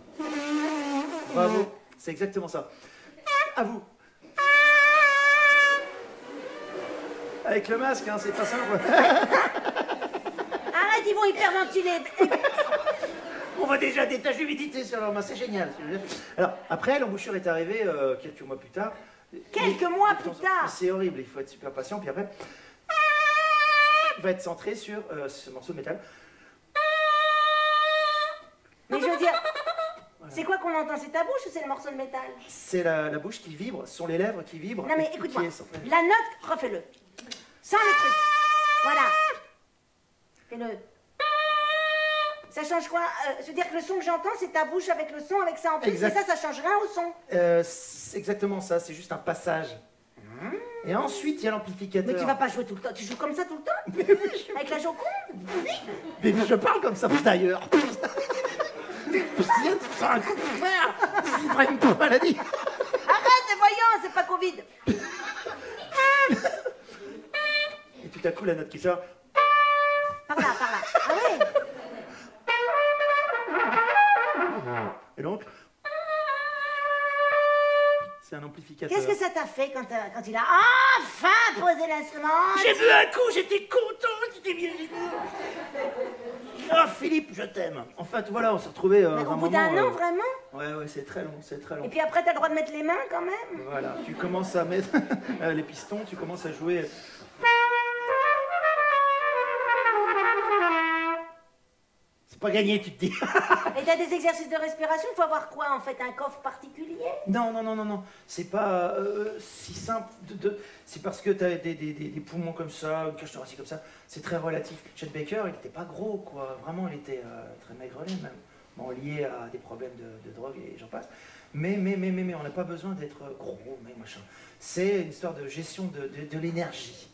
Bravo, c'est exactement ça. À vous. Avec le masque, hein, c'est pas simple. Arrête, ils vont hyperventiler. On voit déjà des taches d'humidité sur leur main, c'est génial. Alors, après, l'embouchure est arrivée quelques mois plus tard. Quelques mois plus tard. C'est horrible, il faut être super patient. Puis après, il va être centré sur ce morceau de métal. Mais je veux dire, c'est quoi qu'on entend? C'est ta bouche ou c'est le morceau de métal? C'est la bouche qui vibre, ce sont les lèvres qui vibrent. Non mais écoute-moi, la note, refais-le. Sans le truc. Voilà. Fais-le. Ça change quoi? Je veux dire que le son que j'entends, c'est ta bouche avec le son, avec ça en plus. Exact. Et ça change rien au son. C'est exactement ça, c'est juste un passage. Et ensuite, il y a l'amplificateur. Mais tu vas pas jouer tout le temps. Tu joues comme ça tout le temps? Avec la Joconde? Mais je parle comme ça, d'ailleurs. C'est un coup de fer. C'est vraiment pas maladie. Arrête, voyons, c'est pas Covid. Et tout à coup, la note qui sort. Par là. Ah ouais. Et donc, c'est un amplificateur. Qu'est-ce que ça t'a fait quand il a enfin posé l'instrument? J'ai vu un coup, j'étais content, j'étais bien. Oh Philippe, je t'aime. En fait, voilà, on s'est retrouvés Au bout d'un an, vraiment? Ouais, c'est très long, c'est très long. Et puis après, t'as le droit de mettre les mains quand même? Voilà, tu commences à mettre les pistons, tu commences à jouer. C'est pas gagné, tu te dis. Et t'as des exercices de respiration? Il faut avoir quoi en fait? Un coffre particulier? Non. C'est pas si simple. C'est parce que t'as des poumons comme ça, une cage thoracique comme ça. C'est très relatif. Chet Baker, il était pas gros, quoi. Vraiment, il était très maigrelet même. Bon, lié à des problèmes de drogue et j'en passe. Mais on n'a pas besoin d'être gros, mais machin. C'est une histoire de gestion de l'énergie.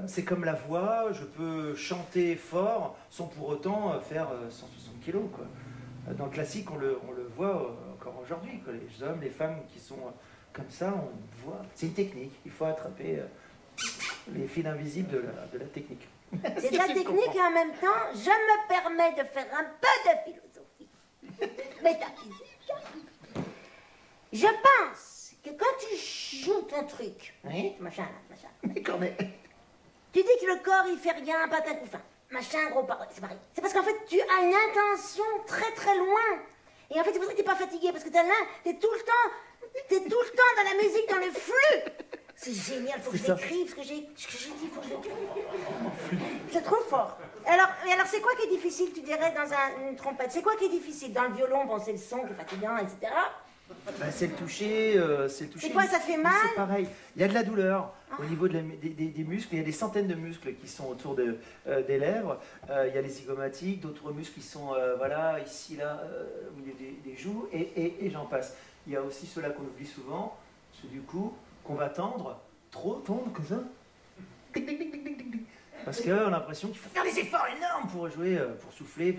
C'est comme la voix, je peux chanter fort sans pour autant faire 160 kilos, quoi. Dans le classique, on le voit encore aujourd'hui, quoi. Les hommes, les femmes qui sont comme ça, on voit. C'est une technique, il faut attraper les fils invisibles de la technique. C'est de la technique et en même temps, je me permets de faire un peu de philosophie métaphysique. Je pense que quand tu joues ton truc, Oui. machin. Mais quand même. Tu dis que le corps il fait rien, patin couffin, machin, gros parole, c'est pareil. C'est parce qu'en fait tu as une intention très très loin. Et en fait c'est pour ça que t'es pas fatigué, parce que t'es tout le temps dans la musique, dans le flux. C'est génial, faut que je l'écrive, ce que j'ai dit, faut que je l'écrive. C'est trop fort. Alors c'est quoi qui est difficile, tu dirais, dans une trompette? C'est quoi qui est difficile? Dans le violon, bon c'est le son qui est fatigant, etc. C'est le toucher, C'est quoi, ça te fait mal? C'est pareil. Il y a de la douleur au niveau des muscles. Il y a des centaines de muscles qui sont autour des lèvres. Il y a les zygomatiques, d'autres muscles qui sont voilà, ici, là, au milieu des joues, et j'en passe. Il y a aussi ceux-là qu'on oublie souvent, ceux du cou, qu'on va tendre, trop tendre comme ça. Parce qu'on a l'impression qu'il faut faire des efforts énormes pour jouer, pour souffler.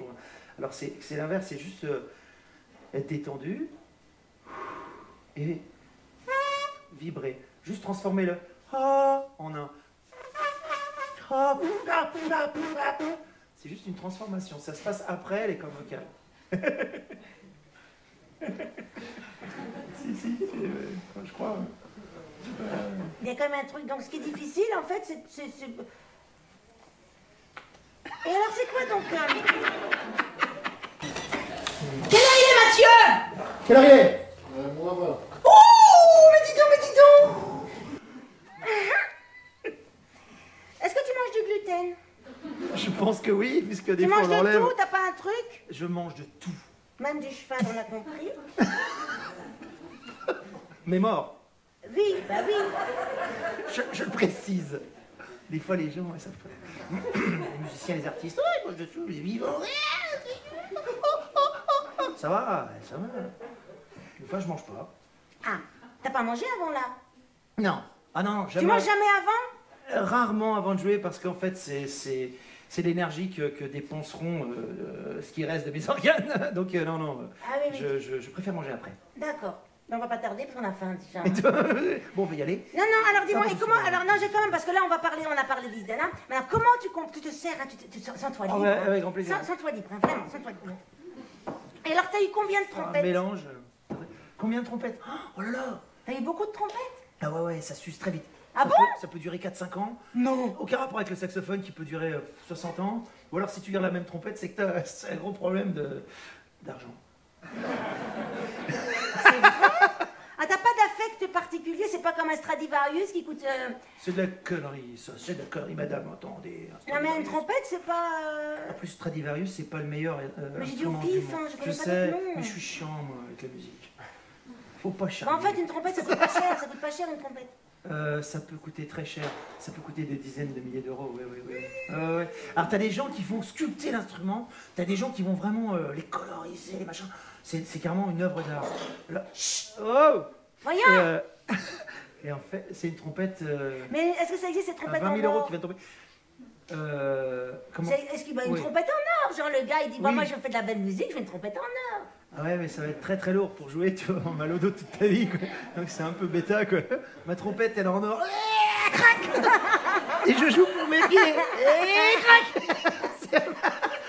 Alors c'est l'inverse, c'est juste être détendu. Et vibrer. Juste transformer le ah en un. C'est juste une transformation. Ça se passe après les cordes vocales. si, je crois. Il y a quand même un truc. Donc ce qui est difficile, en fait, c'est Et alors, c'est quoi donc Quelle heure il est, Mathieu? Quelle heure il est? Moi, va. Oh, mais dis donc, mais dis donc. Est-ce que tu manges du gluten? Je pense que oui, puisque des Tu fois on manges de l'enlève. tout? T'as pas un truc? Je mange de tout. Même du cheval, on a compris. Mais mort. Oui, bah oui. Je le précise. Des fois les gens, ça fait. Les musiciens, les artistes, ouais, moi je suis les vivants. Ça va, ça va. Des fois je mange pas. Ah, t'as pas mangé avant là? Non. Ah non, Tu jamais. manges jamais avant? Rarement avant de jouer parce qu'en fait c'est l'énergie que dépenseront ce qui reste de mes organes. Donc non, non, Ah oui, oui. je préfère manger après. D'accord. Mais on va pas tarder parce qu'on a faim déjà. Bon, on va y aller. Non, non, alors dis-moi, Ah, et comment, alors non, j'ai quand même, parce que là on a parlé d'Isdana, mais alors comment tu comptes, tu te sers, hein, sens-toi libre. ouais, hein. avec grand plaisir. Sens-toi libre, hein, vraiment, sens-toi libre. Et alors t'as eu combien de Un trompettes? mélange. Combien de trompettes? Oh là là. T'as eu beaucoup de trompettes? Ah ouais, ouais, ça s'use très vite. Ah bon? Ça peut durer 4-5 ans. Non. Aucun rapport avec le saxophone qui peut durer 60 ans. Ou alors si tu gardes la même trompette, c'est que t'as un gros problème d'argent. Ah, t'as pas d'affect particulier, c'est pas comme un Stradivarius qui coûte... C'est de la connerie, ça. C'est de la connerie, madame, attendez. Non mais une trompette, c'est pas... En plus, Stradivarius, c'est pas le meilleur Mais j'ai dit au instrument du pif, monde. hein, je connais pas sais, d'autres noms. mais je suis chiant, moi, avec la musique. Faut pas Bah, charmer. en fait, une trompette, ça coûte pas cher, ça coûte pas cher une trompette. Ça peut coûter très cher. Ça peut coûter des dizaines de milliers d'euros, oui, oui, oui. Ouais. Alors, t'as des gens qui vont sculpter l'instrument, t'as des gens qui vont vraiment les coloriser, les machins. C'est carrément une œuvre d'art. Là, chut, oh Voyons. Et en fait, c'est une trompette Mais est-ce que ça existe, ces à trompettes 20 en 000 euros or? qui vient de tomber. Comment Est-ce qu'il y a une Oui. trompette en or? Genre le gars, il dit, bah Oui. moi je fais de la belle musique, je fais une trompette en or. Ah ouais, mais ça va être très très lourd pour jouer, tu vois, en mal au dos toute ta vie, quoi. Donc c'est un peu bêta, quoi. Ma trompette, elle est en or. Et je joue pour mes pieds.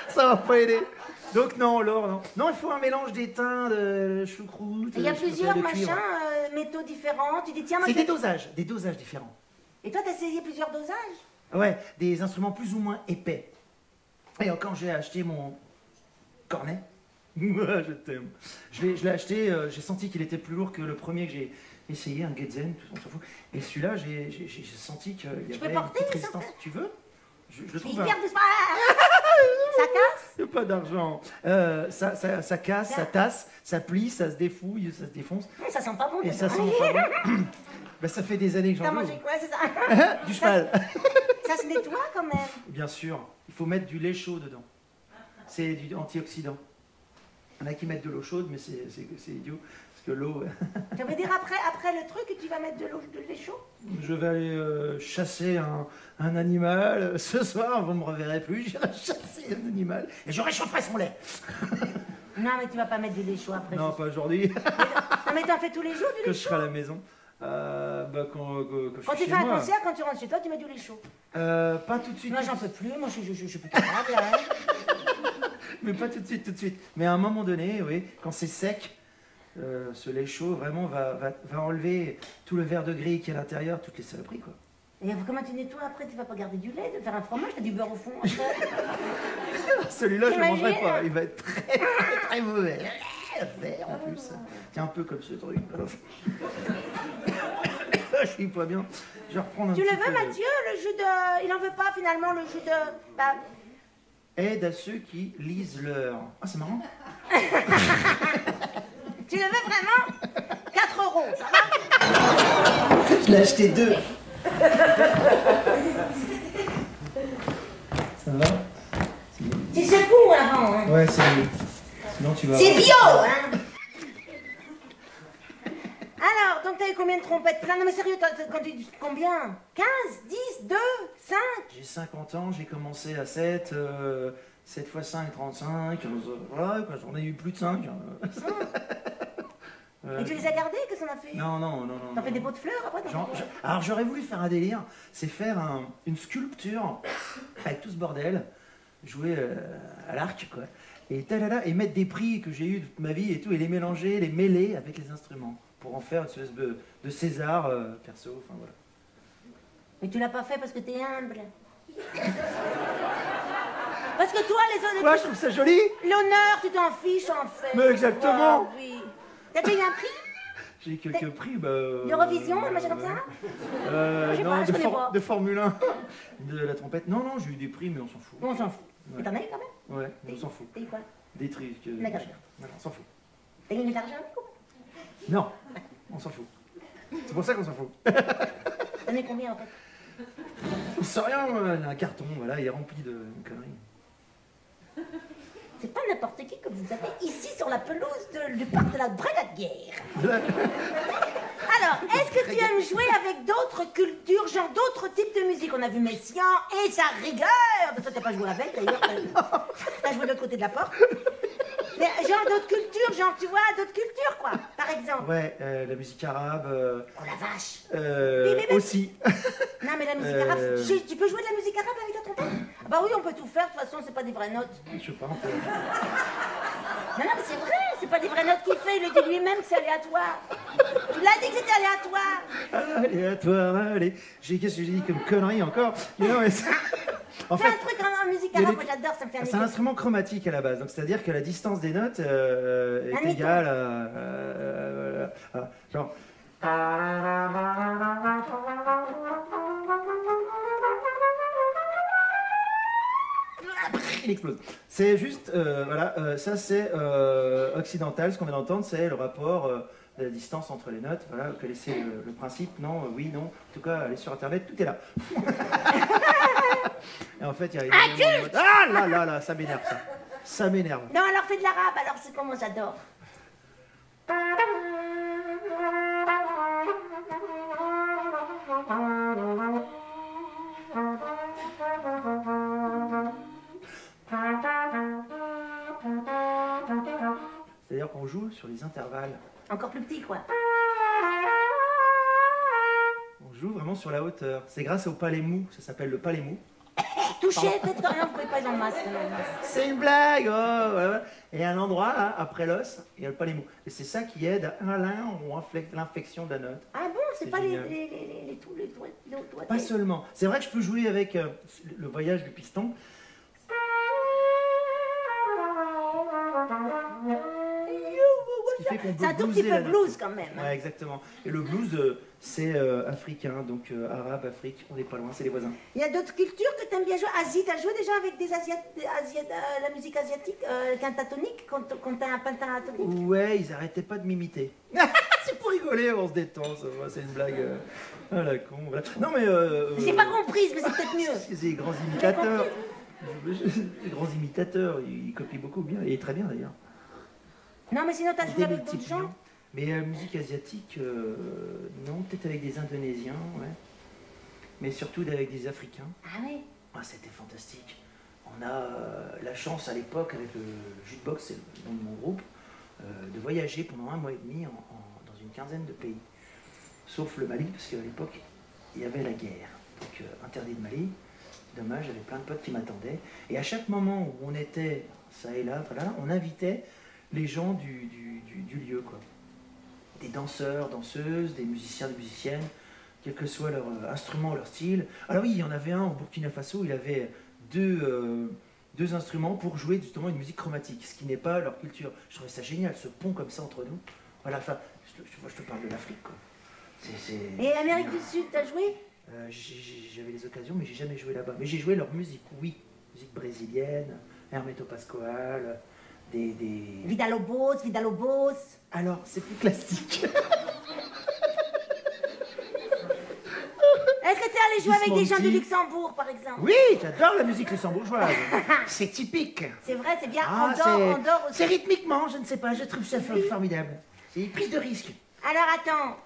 Ça va pas aider. Donc non, l'or, non. Non, il faut un mélange d'étain, de choucroute. Il y a je sais pas, plusieurs de cuivre. machins, métaux différents. Tu dis, tiens, moi C'est je vais... des dosages différents. Et toi, t'as essayé plusieurs dosages? Ouais, des instruments plus ou moins épais. Et quand j'ai acheté mon cornet, je t'aime. Je l'ai acheté, j'ai senti qu'il était plus lourd que le premier que j'ai essayé, un Getzen, on s'en fout. Et celui-là, j'ai senti qu'il y peux avait une porter, petite ça, résistance. Tu veux? Je le trouve. Hyper doucement. Ça casse? Il n'y a pas d'argent. Ça casse, ça tasse, ça plie, ça se défouille, ça se défonce. Ça sent pas bon. Et ça dedans. sent pas bon. Ben, ça fait des années que T'as j'en mangé joue. quoi, c'est ça? Du cheval. Ça se nettoie quand même. Bien sûr, il faut mettre du lait chaud dedans. C'est du antioxydant. Il y en a qui mettent de l'eau chaude, mais c'est idiot. Parce que l'eau. Ça veut dire après le truc, tu vas mettre de lait chaud? Je vais aller chasser un animal. Ce soir, vous ne me reverrez plus. J'irai chasser un animal. Et je réchaufferai son lait. Non, mais tu vas pas mettre du lait chaud après. Non, pas aujourd'hui. Non, mais t'en fais tous les jours du Que lait je chaud? serai à la maison. Bah, quand je Quand suis tu chez fais un moi. concert, quand tu rentres chez toi, tu mets du lait chaud. Pas tout de suite. Moi, j'en peux plus. Moi, je suis plus capable, là. Hein. Mais pas tout de suite, tout de suite. Mais à un moment donné, oui, quand c'est sec, ce lait chaud vraiment va enlever tout le verre de grille qui est à l'intérieur, toutes les saloperies, quoi. Et comment tu nettoies après? Tu vas pas garder du lait, de faire un fromage, t'as du beurre au fond. Après. Celui-là, je ne T'imagines? mangerai pas. Il va être très, très, très mauvais. Vert en plus. Tiens, un peu comme ce truc. Je suis pas bien. Je vais reprendre un Tu petit le veux, peu de- Mathieu, le jus de... Il en veut pas, finalement, le jus de... Bah, Aide à ceux qui lisent l'heure. Ah, c'est marrant. tu le veux vraiment? 4 euros, ça va? Je l'ai acheté 2. Ça va? Tu secoues avant, hein. Ouais, c'est mieux. Sinon, tu vas. C'est avoir- bio, hein. Alors, donc t'as eu combien de trompettes plein? Non mais sérieux, quand tu dis combien? 15, 10, 2, 5? J'ai 50 ans, j'ai commencé à 7. 7 x 5, 35. Voilà, quoi, j'en ai eu plus de 5. Et tu les as gardés? Qu'est-ce qu'on a fait? Non, non, non, non. T'en fais non. des pots de fleurs après? Alors j'aurais voulu faire un délire, c'est faire une sculpture avec tout ce bordel, jouer à l'arc, quoi, et talala, et mettre des prix que j'ai eu toute ma vie et tout, et les mélanger, les mêler avec les instruments, pour en faire une espèce de César perso, enfin voilà. Mais tu l'as pas fait parce que t'es humble. Parce que toi, les autres... Moi, je trouve ça joli. L'honneur, tu t'en fiches, en fait. Mais exactement. Oh, oui. T'as déjà eu un prix? J'ai quelques prix, bah... L'Eurovision, un machin comme ça? Je sais non, pas, je connais pas. de Formule 1. De la trompette. Non, non, j'ai eu des prix, mais on s'en fout. Bon, on s'en fout. Ouais. Et t'en as eu quand même? Ouais, mais on s'en fout. T'as eu quoi? Des trucs... D'accord. Voilà, on s'en fout. T'as gagné de l'argent? Non, on s'en fout. C'est pour ça qu'on s'en fout. T'en as combien, en fait? Je sais rien, un carton, voilà, il est rempli de conneries. C'est pas n'importe qui que vous avez ici sur la pelouse du parc de la Brigadière. Alors, est-ce que tu aimes jouer avec d'autres cultures, genre d'autres types de musique? On a vu Messiaen et sa rigueur. Toi, t'as pas joué avec, d'ailleurs. T'as joué de l'autre côté de la porte. Mais genre d'autres cultures, genre, tu vois, d'autres cultures, quoi, par exemple. Ouais, la musique arabe... Oh la vache. Aussi. Non, mais la musique arabe, tu peux jouer de la musique arabe avec ta trompette? Ah bah oui, on peut tout faire, de toute façon, c'est pas des vraies notes. Je sais pas, on peut... Non, non, mais c'est vrai, c'est pas des vraies notes qu'il fait, il le dit lui-même que c'est aléatoire. Tu l'as dit que c'était aléatoire. Aléatoire, allez. Qu'est-ce que j'ai dit comme connerie encore? Non, mais en Fais un truc en musique arabe, moi j'adore, ça me fait un c'est un instrument chromatique à la base, donc c'est-à-dire que la distance des notes est égale à genre... Il explose. C'est juste, voilà, ça c'est occidental, ce qu'on vient d'entendre, c'est le rapport de la distance entre les notes, voilà, vous connaissez le principe, non, oui, non, en tout cas, allez sur internet, tout est là. Et en fait, il y a énormément de notes. Ah là là là, ça m'énerve ça. Ça m'énerve. Non, alors fais de l'arabe, alors c'est comment j'adore. C'est-à-dire qu'on joue sur les intervalles. Encore plus petit, quoi. On joue vraiment sur la hauteur. C'est grâce au palais mou, ça s'appelle le palais mou. Toucher, peut-être quand même, vous pouvez pas ils ont le masque. C'est une blague, oh, ouais, ouais. Et à un endroit, là, après l'os, il y a le palais mou. Et c'est ça qui aide à l'infection de la note. Ah bon, c'est pas génial. les doigts. Pas seulement. C'est vrai que je peux jouer avec le voyage du piston. Ce qui fait qu'on peut C'est un tout petit blueser peu la note. blues quand même. Ouais, exactement. Et le blues, c'est africain, donc arabe, Afrique, on n'est pas loin, c'est les voisins. Il y a d'autres cultures que tu aimes bien jouer. Asie, t'as joué déjà avec des la musique asiatique, pentatonique, quand t'as un pentatonique? Ouais, ils arrêtaient pas de m'imiter. C'est pour rigoler, on se détend, ça va, c'est une blague à la con. Voilà. Non mais... J'ai pas comprise, mais c'est peut-être mieux. C'est des grands imitateurs. Les grands imitateurs, ils copient beaucoup bien, et très bien d'ailleurs. Non, mais sinon t'as joué avec d'autres gens? Mais musique asiatique, non, peut-être avec des Indonésiens, ouais. Mais surtout avec des Africains. Ah oui. Ah, c'était fantastique. On a la chance à l'époque, avec le Jukebox, c'est le nom de mon groupe, de voyager pendant 1 mois et demi dans une quinzaine de pays. Sauf le Mali, parce qu'à l'époque, il y avait la guerre. Donc, interdit de Mali. Dommage, j'avais plein de potes qui m'attendaient. Et à chaque moment où on était, ça et là, voilà, on invitait les gens du lieu, quoi. Des danseurs, danseuses, des musiciens, des musiciennes, quel que soit leur instrument, leur style. Alors oui, il y en avait un au Burkina Faso, il avait deux instruments pour jouer justement une musique chromatique, ce qui n'est pas leur culture. Je trouvais ça génial, ce pont comme ça entre nous. Voilà, enfin, je te parle de l'Afrique, quoi. Et Amérique du Sud, t'as joué? J'avais des occasions, mais j'ai jamais joué là-bas. Mais j'ai joué leur musique, oui. Musique brésilienne, Hermeto Pascoal, des... Vidal-Lobos. Alors, c'est plus classique. Est-ce que t'es allé jouer avec des gens du Luxembourg, par exemple? Oui, j'adore la musique luxembourgeoise. C'est typique. C'est vrai, c'est bien. Ah, Andorre aussi. c'est rythmiquement, je ne sais pas, je trouve ça formidable. C'est une prise de risque. Alors attends.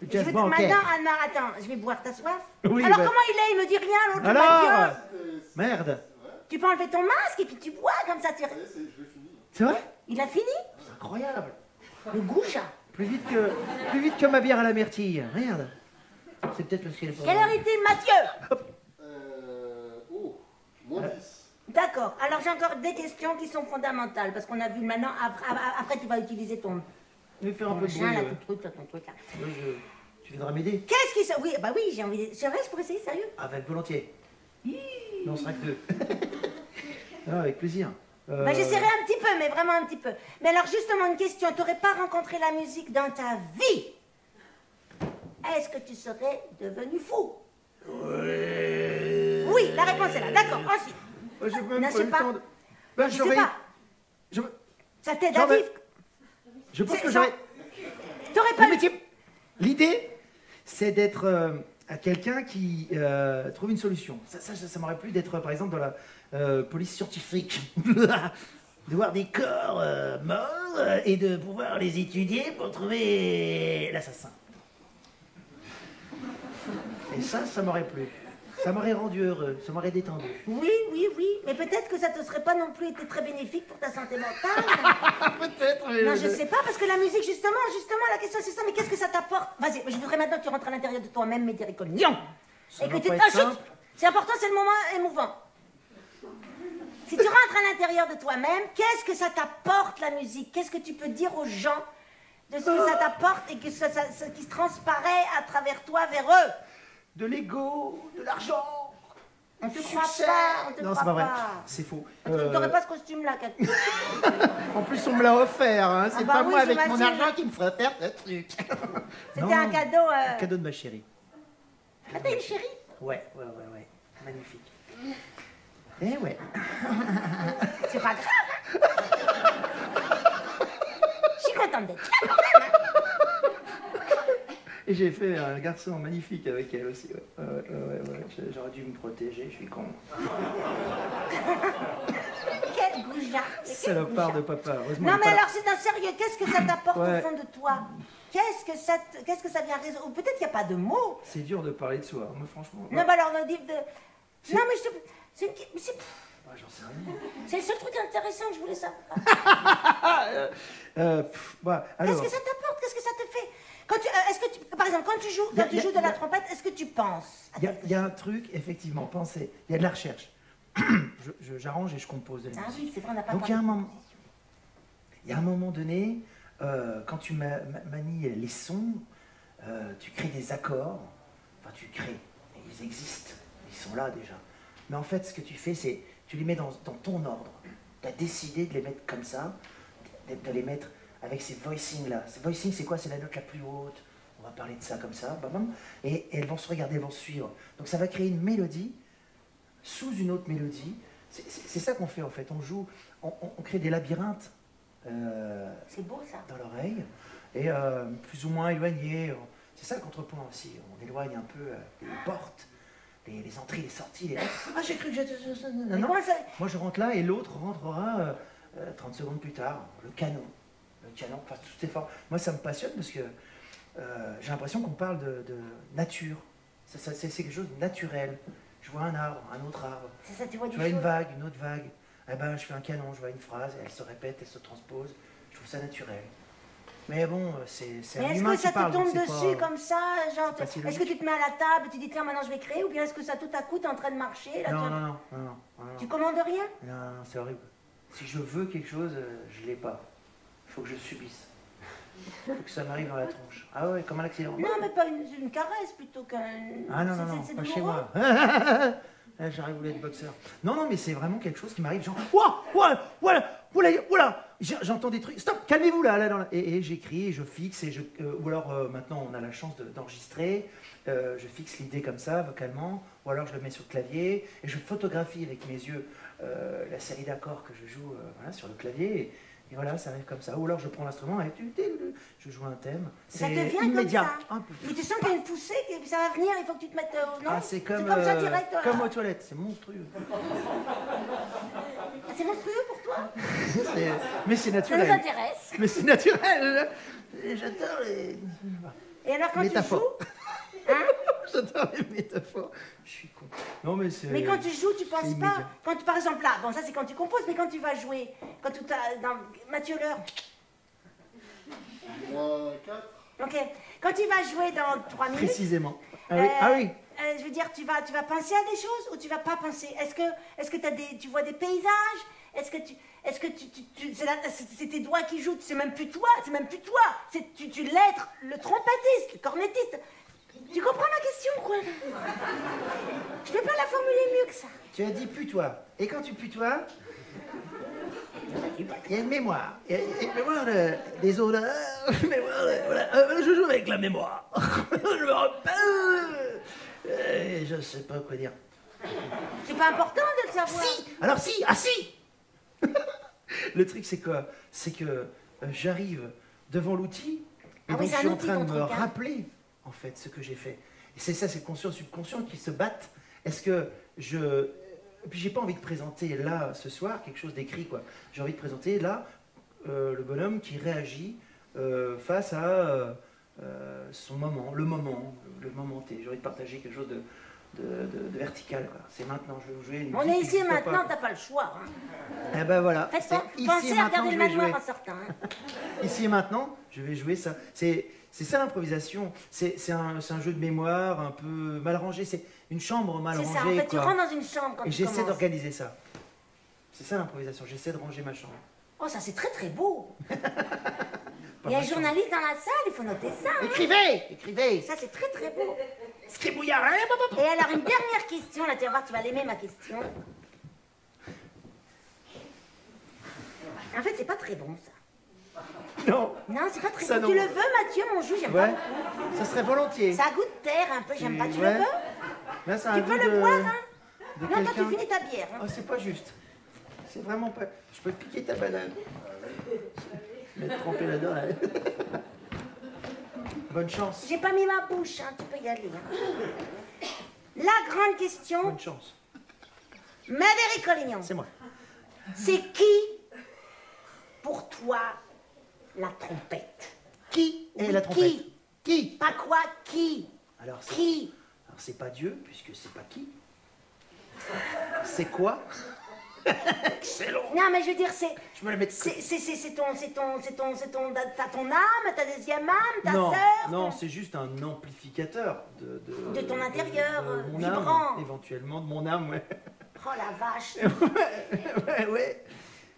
Le Je jazz vais bancaire. maintenant, attends, je vais boire ta soif. Oui, alors bah- comment il est? Il me dit rien, l'autre Alors Mathieu. Merde. Tu peux enlever ton masque et puis tu bois comme ça. C'est vrai? Il a fini? C'est incroyable. Le goucha. Plus vite que ma bière à la myrtille. Merde. C'est peut-être le ciel. Quelle heure est-il, Mathieu? Moins 10. D'accord. Alors j'ai encore des questions qui sont fondamentales parce qu'on a vu maintenant. Après, tu vas utiliser ton Je vais faire un peu de bruit. machin, là, ouais. ton truc là. Moi, tu viendras m'aider? Qu'est-ce qui se... Oui, bah oui, j'ai envie de... C'est vrai, je pourrais essayer, sérieux? Avec volontiers. Non, on sera que 2. Ah, avec plaisir. Bah, j'essaierai un petit peu, mais vraiment un petit peu. Mais alors, justement, une question. Tu n'aurais pas rencontré la musique dans ta vie? Est-ce que tu serais devenu fou? Oui, la réponse est là. D'accord, ensuite. J'ai même Non, pas je sais eu le pas. temps de... Ben, Je j'aurais... sais pas. Je... Ça t'aide à vivre. Je pense C'est que genre- j'aurais... T'aurais pas... Le métier... L'idée, c'est d'être à quelqu'un qui trouve une solution. Ça m'aurait plu d'être, par exemple, dans la police scientifique. De voir des corps morts et de pouvoir les étudier pour trouver l'assassin. Et ça m'aurait plu. Ça m'aurait rendu heureux, ça m'aurait détendu. Oui, oui, oui. Mais peut-être que ça te serait pas non plus été très bénéfique pour ta santé mentale. Peut-être, mais... Non, je sais pas, parce que la musique, justement, la question c'est ça. Mais qu'est-ce que ça t'apporte? Vas-y, je voudrais maintenant que tu rentres à l'intérieur de toi-même, Médéricognon. Ça Et que va tu... pas Ah, être chut. simple. C'est important, c'est le moment émouvant. Si tu rentres à l'intérieur de toi-même, qu'est-ce que ça t'apporte, la musique? Qu'est-ce que tu peux dire aux gens de ce que ça t'apporte et que ce qui se transparaît à travers toi vers eux? De l'ego, de l'argent, On te du croit succès. pas, on te Non, croit c'est pas vrai, pas. c'est faux. T'aurais pas ce costume-là, Cathy. En plus, on me l'a offert, hein. C'est bah pas oui, moi avec mon j'imagine. argent qui me ferait faire ce truc. C'était un cadeau... Cadeau de ma chérie. Ah, t'as une chérie? Ouais. Magnifique. Eh ouais. C'est pas grave. Je suis contente d'être là, quand même. Et j'ai fait un garçon magnifique avec elle aussi. Ouais. J'aurais dû me protéger, je suis con. Quel goujat. Salopard de papa. Heureusement, Non, il est mais pas là. alors, c'est un sérieux. Qu'est-ce que ça t'apporte Ouais. au fond de toi? Qu'est-ce que ça vient résoudre? Ou peut-être qu'il n'y a pas de mots. C'est dur de parler de soi, moi franchement. Non, mais alors, on dit de... Non, mais je te... C'est J'en sais rien. le seul truc intéressant que je voulais savoir. Alors, Qu'est-ce que ça t'apporte? Qu'est-ce que ça te fait? Quand tu, est-ce que tu, par exemple, quand tu joues de la trompette, est-ce que tu penses? il y a un truc, effectivement, pensez, il y a de la recherche. J'arrange et je compose de la Ah musique. oui, c'est vrai, on n'a pas Donc il y a parlé. il y a un moment donné, quand tu manies les sons, tu crées des accords, enfin tu crées, ils existent, ils sont là déjà. Mais en fait, ce que tu fais, c'est, tu les mets dans ton ordre. Tu as décidé de les mettre comme ça, de les mettre avec ces voicings-là. Ces voicings, c'est quoi? C'est la note la plus haute. On va parler de ça comme ça, bam, bam. Et elles vont se regarder, elles vont se suivre. Donc ça va créer une mélodie sous une autre mélodie. C'est ça qu'on fait en fait. On joue, on crée des labyrinthes C'est beau, ça. dans l'oreille et plus ou moins éloignés. C'est ça le contrepoint aussi. On éloigne un peu les portes, les entrées, les sorties. Ah, j'ai cru que j'étais... Mais Non. comment ça... Moi, je rentre là et l'autre rentrera 30 secondes plus tard. Le canon, enfin, toutes ces formes. Moi, ça me passionne parce que j'ai l'impression qu'on parle de nature. C'est quelque chose de naturel. Je vois un arbre, un autre arbre. C'est ça, tu vois Je des vois une choses. vague, une autre vague. Eh ben, je fais un canon, je vois une phrase, elle se répète, elle se transpose. Je trouve ça naturel. Mais bon, c'est Mais un est-ce humain que qui ça parle. te tombe donc c'est dessus pas- comme ça, genre, c'est pas si est-ce que logique. tu te mets à la table et tu dis tiens maintenant je vais créer, ou bien est-ce que ça tout à coup t'es en train de marcher là, Non. tu commandes rien? Non, c'est horrible. Si je veux quelque chose, je l'ai pas. Il faut que je subisse. Il faut que ça m'arrive dans la tronche. Ah ouais, comme un accident. Non, mais pas une caresse plutôt qu'un... Ah non, c'est pas chez douloureux. moi. J'aurais voulu être boxeur. Non, mais c'est vraiment quelque chose qui m'arrive. Genre, voilà, j'entends des trucs. Stop, calmez-vous là. Et j'écris, et je fixe, ou alors maintenant on a la chance d'enregistrer. Je fixe l'idée comme ça, vocalement, ou alors je le mets sur le clavier et je photographie avec mes yeux la série d'accords que je joue voilà, sur le clavier. Et voilà, ça arrive comme ça. Ou alors je prends l'instrument et je joue un thème. Ça te C'est vient immédiat. comme ça. Mais tu sens qu'il y a une poussée, que ça va venir, il faut que tu te mettes... non, Ah, c'est comme ça direct. comme aux toilettes, c'est monstrueux. C'est monstrueux pour toi? Mais c'est Ça nous naturel. intéresse. Mais c'est naturel. J'adore les... Et alors quand métaphores. tu joues... Hein? J'adore les métaphores. Je suis con. Non, mais c'est... Mais quand tu joues, tu c'est penses immédiat. pas... Quand tu, par exemple là, bon ça c'est quand tu composes, mais quand tu vas jouer, quand tu as... Dans Mathieu Leur, 3, 4. ok. Quand tu vas jouer dans 3 minutes... Précisément. Ah oui. Je veux dire, tu vas penser à des choses ou tu vas pas penser? Est-ce que tu vois des paysages? Est-ce que c'est tes doigts qui jouent? C'est même plus toi, tu lettres le trompettiste, le cornettiste. Tu comprends ma question, quoi? Je peux pas la formuler mieux que ça. Tu as dit putois. Et quand tu putois, Il y a une mémoire. Il y a une mémoire des odeurs, une mémoire voilà. Je joue avec la mémoire. Je me rappelle. Je sais pas quoi dire. C'est pas important de le savoir. Si. Alors si. Ah si. Le truc c'est quoi? C'est que j'arrive devant l'outil et donc oui, je suis en outil, train de ton me truc, hein. rappeler en fait ce que j'ai fait. Et c'est ça, c'est le conscient, subconscient qui se battent. Est-ce que je... Puis j'ai pas envie de présenter là, ce soir, quelque chose d'écrit, quoi. J'ai envie de présenter là le bonhomme qui réagit face à son moment, le moment T. J'ai envie de partager quelque chose de vertical, quoi. C'est maintenant, je vais vous jouer une On musique est qui ici n'existe maintenant, pas. t'as pas le choix. Hein. Eh ben voilà. Pensez à regarder le manoir en sortant. Hein. Ici et maintenant, je vais jouer ça. C'est ça l'improvisation. C'est un jeu de mémoire un peu mal rangé. C'est une chambre mal C'est rangée. ça, en fait, tu quoi. rentres dans une chambre quand Et tu j'essaie commences. d'organiser ça. C'est ça l'improvisation. J'essaie de ranger ma chambre. Oh, ça c'est très très beau. Pas Il y a un ma chambre. journaliste dans la salle, il faut noter ça. Hein. Écrivez. Ça c'est très très beau. Scribouillard. Et alors une dernière question, là tu vas voir, tu vas l'aimer ma question. En fait, c'est pas très bon ça. Non. Non, c'est pas très Ça, bon. non. Tu le veux, Mathieu, mon jus, j'aime pas Ouais. beaucoup. Ça serait volontiers. Ça a goût de terre un peu, j'aime pas. Tu Ouais. le veux? Là, ça a Tu un peux goût le de- boire, hein? de Non, toi tu quelqu'un. finis ta bière. Hein. Oh, c'est pas juste. C'est vraiment pas... Je peux piquer ta banane. Mettre trempé là-dedans. Là. Bonne chance. J'ai pas mis ma bouche, hein, tu peux y aller. Hein. La grande question, Bonne chance. Maverick Collignon, C'est moi. c'est qui, pour toi, la trompette? Qui est la Qui? trompette? Qui? Pas quoi, qui? Alors, Qui? alors, c'est pas Dieu, puisque c'est pas qui. C'est quoi? Excellent. Non, mais je veux dire, c'est... Je me la mets de côté. T'as ton âme, ta deuxième âme, ta Non, sœur. non, ton- c'est juste un amplificateur De ton intérieur, de mon vibrant. âme, éventuellement, de mon âme, ouais. Oh la vache. ouais.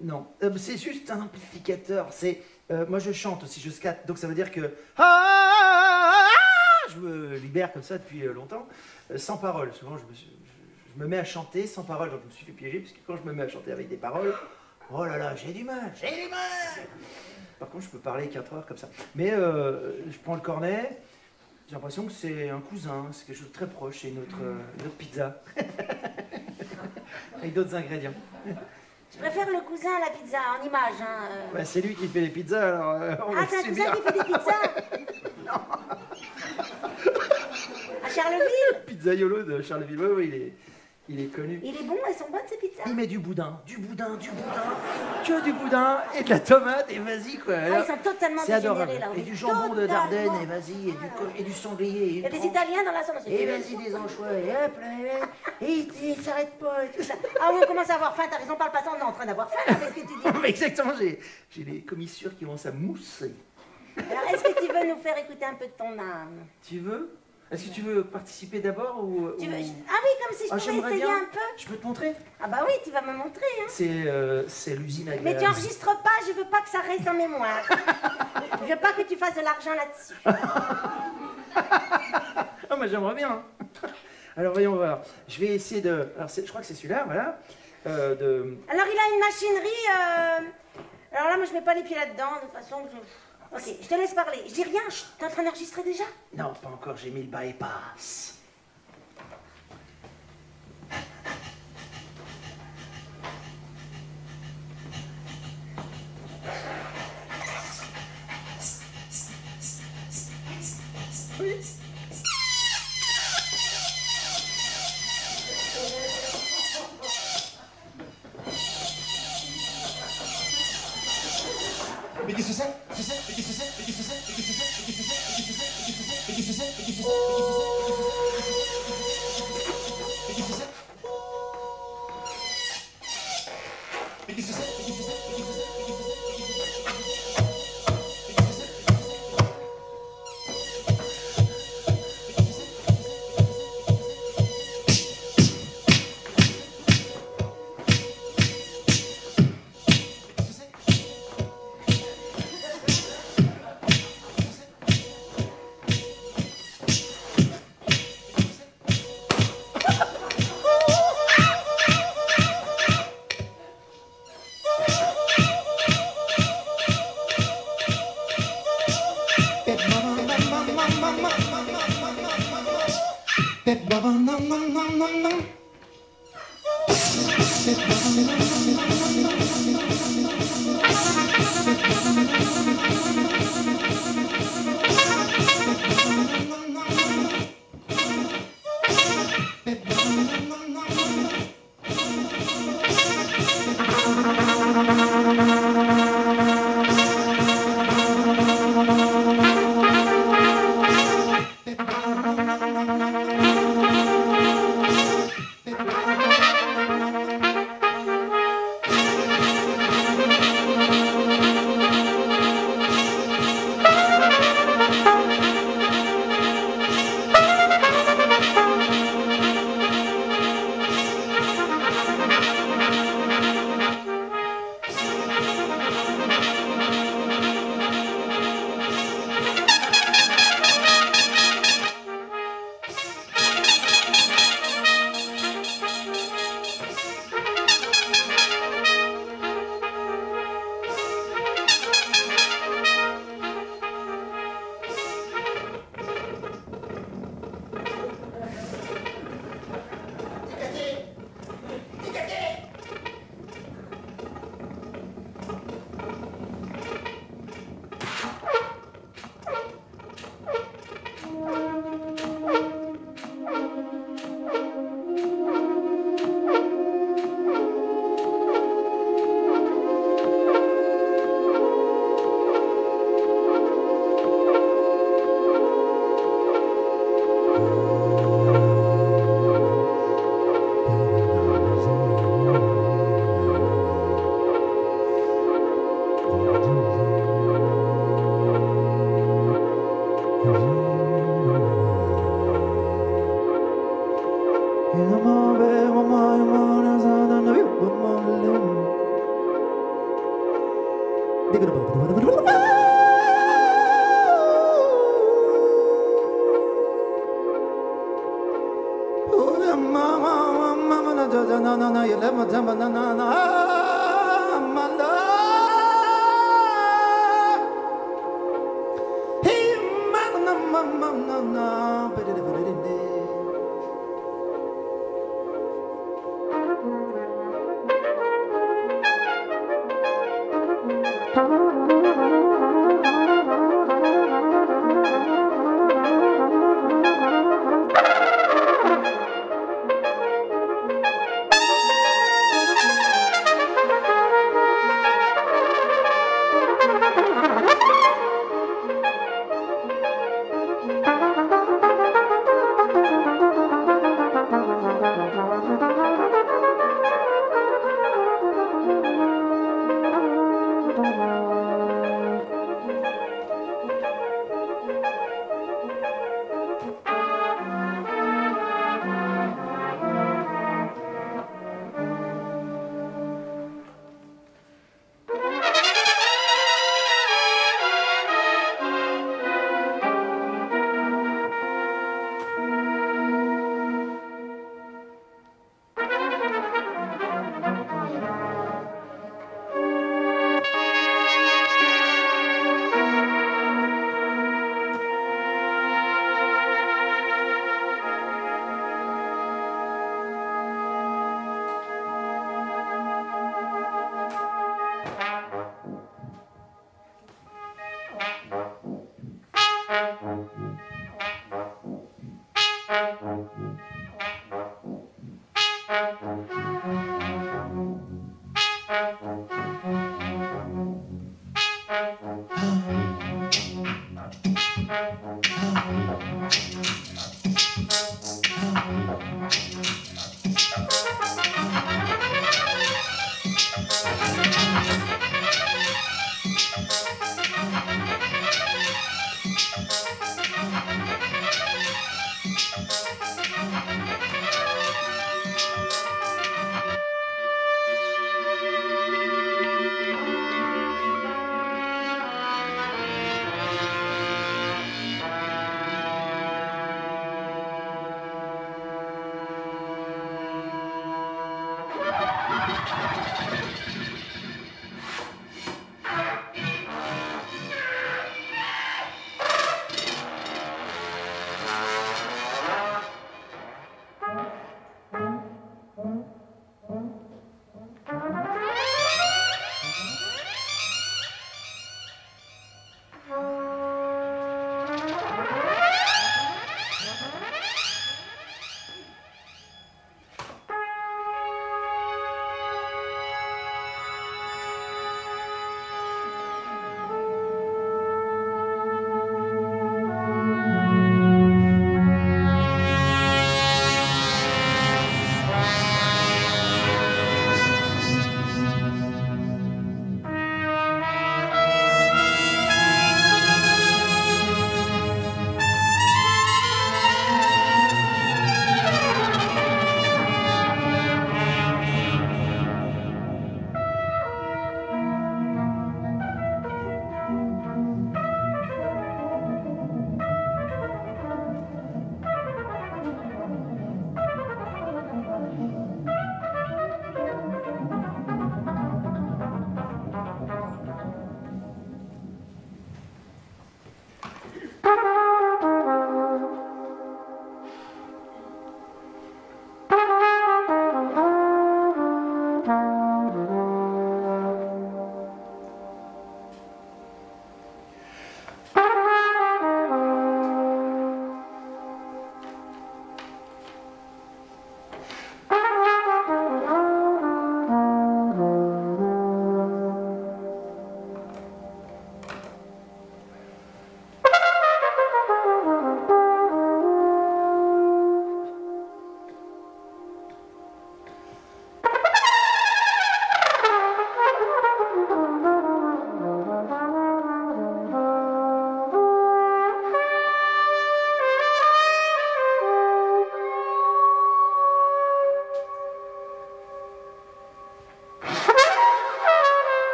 Non, c'est juste un amplificateur. C'est moi je chante aussi, je scatte, donc ça veut dire que je me libère comme ça depuis longtemps, sans parole. Souvent je me mets à chanter sans parole, donc je me suis fait piéger parce que quand je me mets à chanter avec des paroles, oh là là, j'ai du mal. Par contre, je peux parler 4 heures comme ça. Mais je prends le cornet. J'ai l'impression que c'est un cousin, c'est quelque chose de très proche, c'est notre pizza. Avec d'autres ingrédients. Je préfère le cousin à la pizza, en image. Hein. Bah, c'est lui qui fait les pizzas, alors on va Ah, c'est un subir. cousin qui fait des pizzas. À Charleville. Pizzaiolo de Charleville, oui, il est connu. Il est bon, elles sont bonnes ces pizzas. Il met du boudin, que du boudin et de la tomate, et vas-y quoi. Ah, ils sont totalement C'est adorable. dégénérés là. Et du jambon de Totalement. Dardenne, et vas-y, et du sanglier. Il y a des Italiens dans la salle. Et vas-y, des anchois, et hop là, et il s'arrête pas, et tout ça. Ah oui, on commence à avoir faim, t'as raison, parle pas tant, on est en train d'avoir faim avec ce que tu dis. Mais exactement, j'ai les commissures qui vont à mousser. Alors, est-ce que tu veux nous faire écouter un peu de ton âme? Tu veux? Est-ce que tu veux participer d'abord ou... Tu veux... ou- Ah oui, comme si je Ah, pouvais j'aimerais essayer bien. un peu. Je peux te montrer? Ah bah oui, tu vas me montrer. Hein. C'est l'usine à Mais gaz. tu enregistres pas, je veux pas que ça reste en mémoire. Je veux pas que tu fasses de l'argent là-dessus. Ah, moi j'aimerais bien. Alors voyons voir. Je vais essayer de... Alors je crois que c'est celui-là, voilà. Alors il a une machinerie. Alors là, moi je mets pas les pieds là-dedans, de toute façon. Ok, je te laisse parler. Je dis rien, chut, t'es en train d'enregistrer déjà? Non, pas encore, j'ai mis le bypass. Mais qu'est-ce que c'est? Mais qu'est-ce que c'est? Mais qu'est-ce que c'est? Mais qu'est-ce que c'est? Mais qu'est-ce que c'est? Mais qu'est-ce que c'est? Mais qu'est-ce que c'est? Mais qu'est-ce que c'est? Mais qu'est-ce que c'est? Mais qu'est-ce que c'est?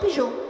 Pigeon.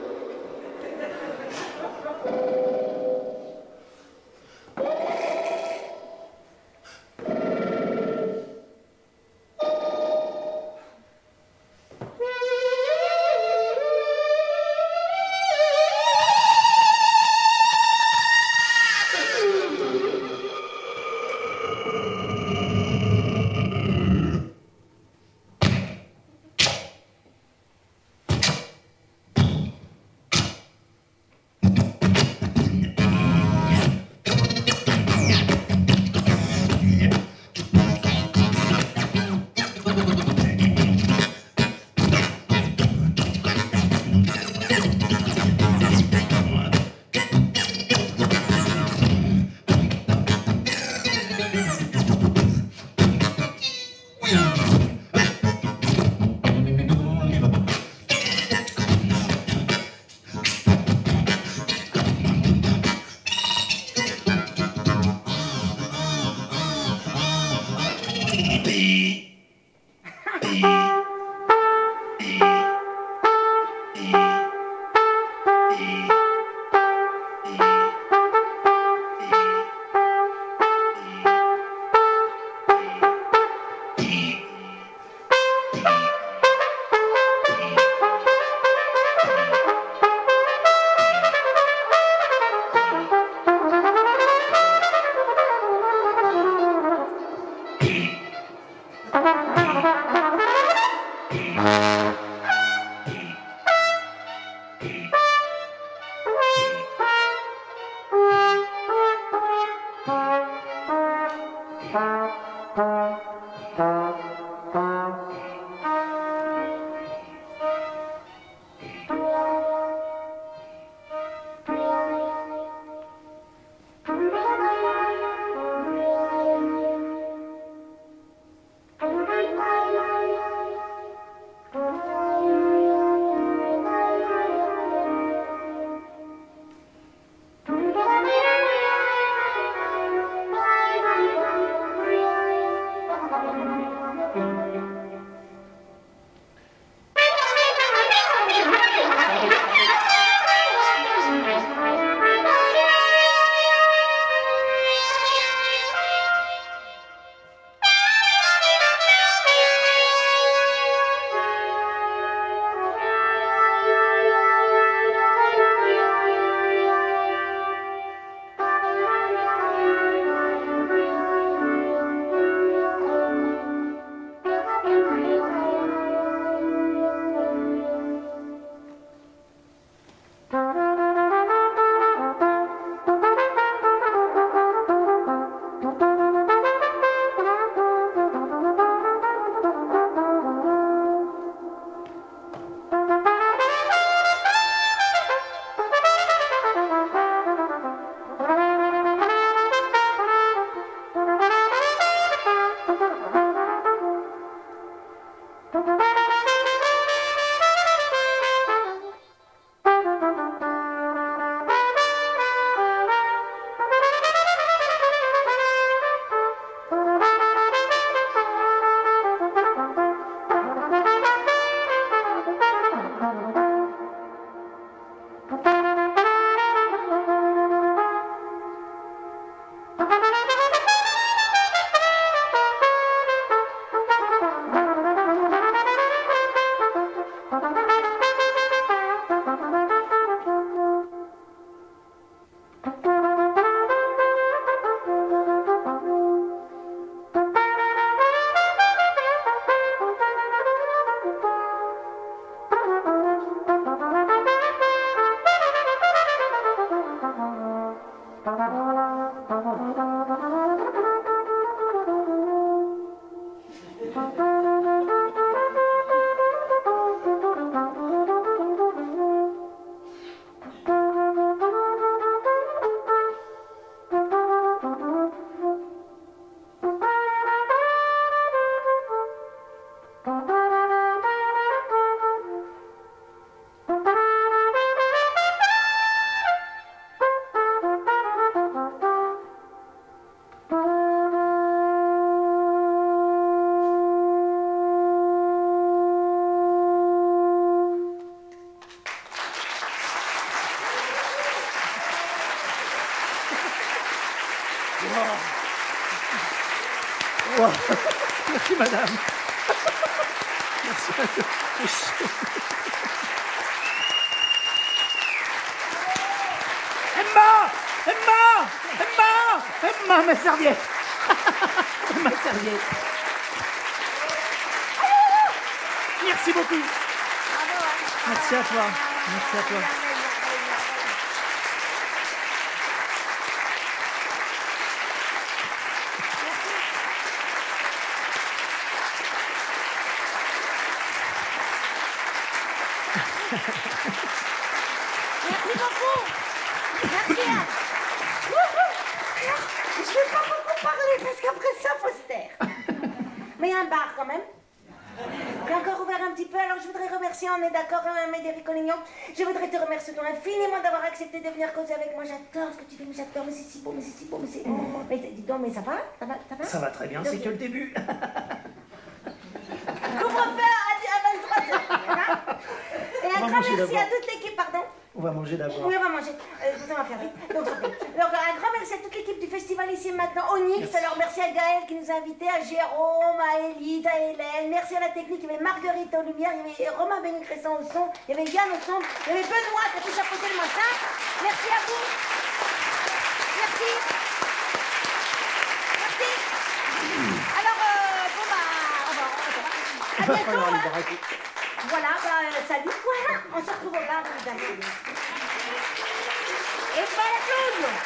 Oh. Merci, madame. Merci, madame. Emma, ma serviette. Ma serviette. Merci beaucoup. Merci à toi. Merci à toi. Merci beaucoup. Merci. Je ne vais pas beaucoup parler parce qu'après ça, faut se taire. Mais il y a un bar quand même. Qui est encore ouvert un petit peu. Alors je voudrais remercier, on est d'accord, Médéric Collignon. Je voudrais te remercier infiniment d'avoir accepté de venir causer avec moi. J'adore ce que tu fais, mais j'adore, mais c'est si beau, mais c'est si beau, mais c'est... Mais dis donc, mais ça va? Ça va? Ça va très bien, c'est que le début. Couvre-feu à 23h. Et un grand merci à toute l'équipe, pardon. On va manger d'abord. Oui, on va manger. On va faire vite. Donc, un grand merci à toute l'équipe du festival ici maintenant, Onyx. Merci. Alors, merci à Gaël qui nous a invités, à Jérôme, à Élise, à Hélène. Merci à la technique. Il y avait Marguerite aux lumières, il y avait Romain Bénicresson au son, il y avait Yann au son, il y avait Benoît qui a pu chapeauter le matin. Merci à vous. Merci. Merci. Alors, bon, bah, à bientôt. Voilà, salut. Voilà, on se retrouve au bar, les amis. Et pas la cloche.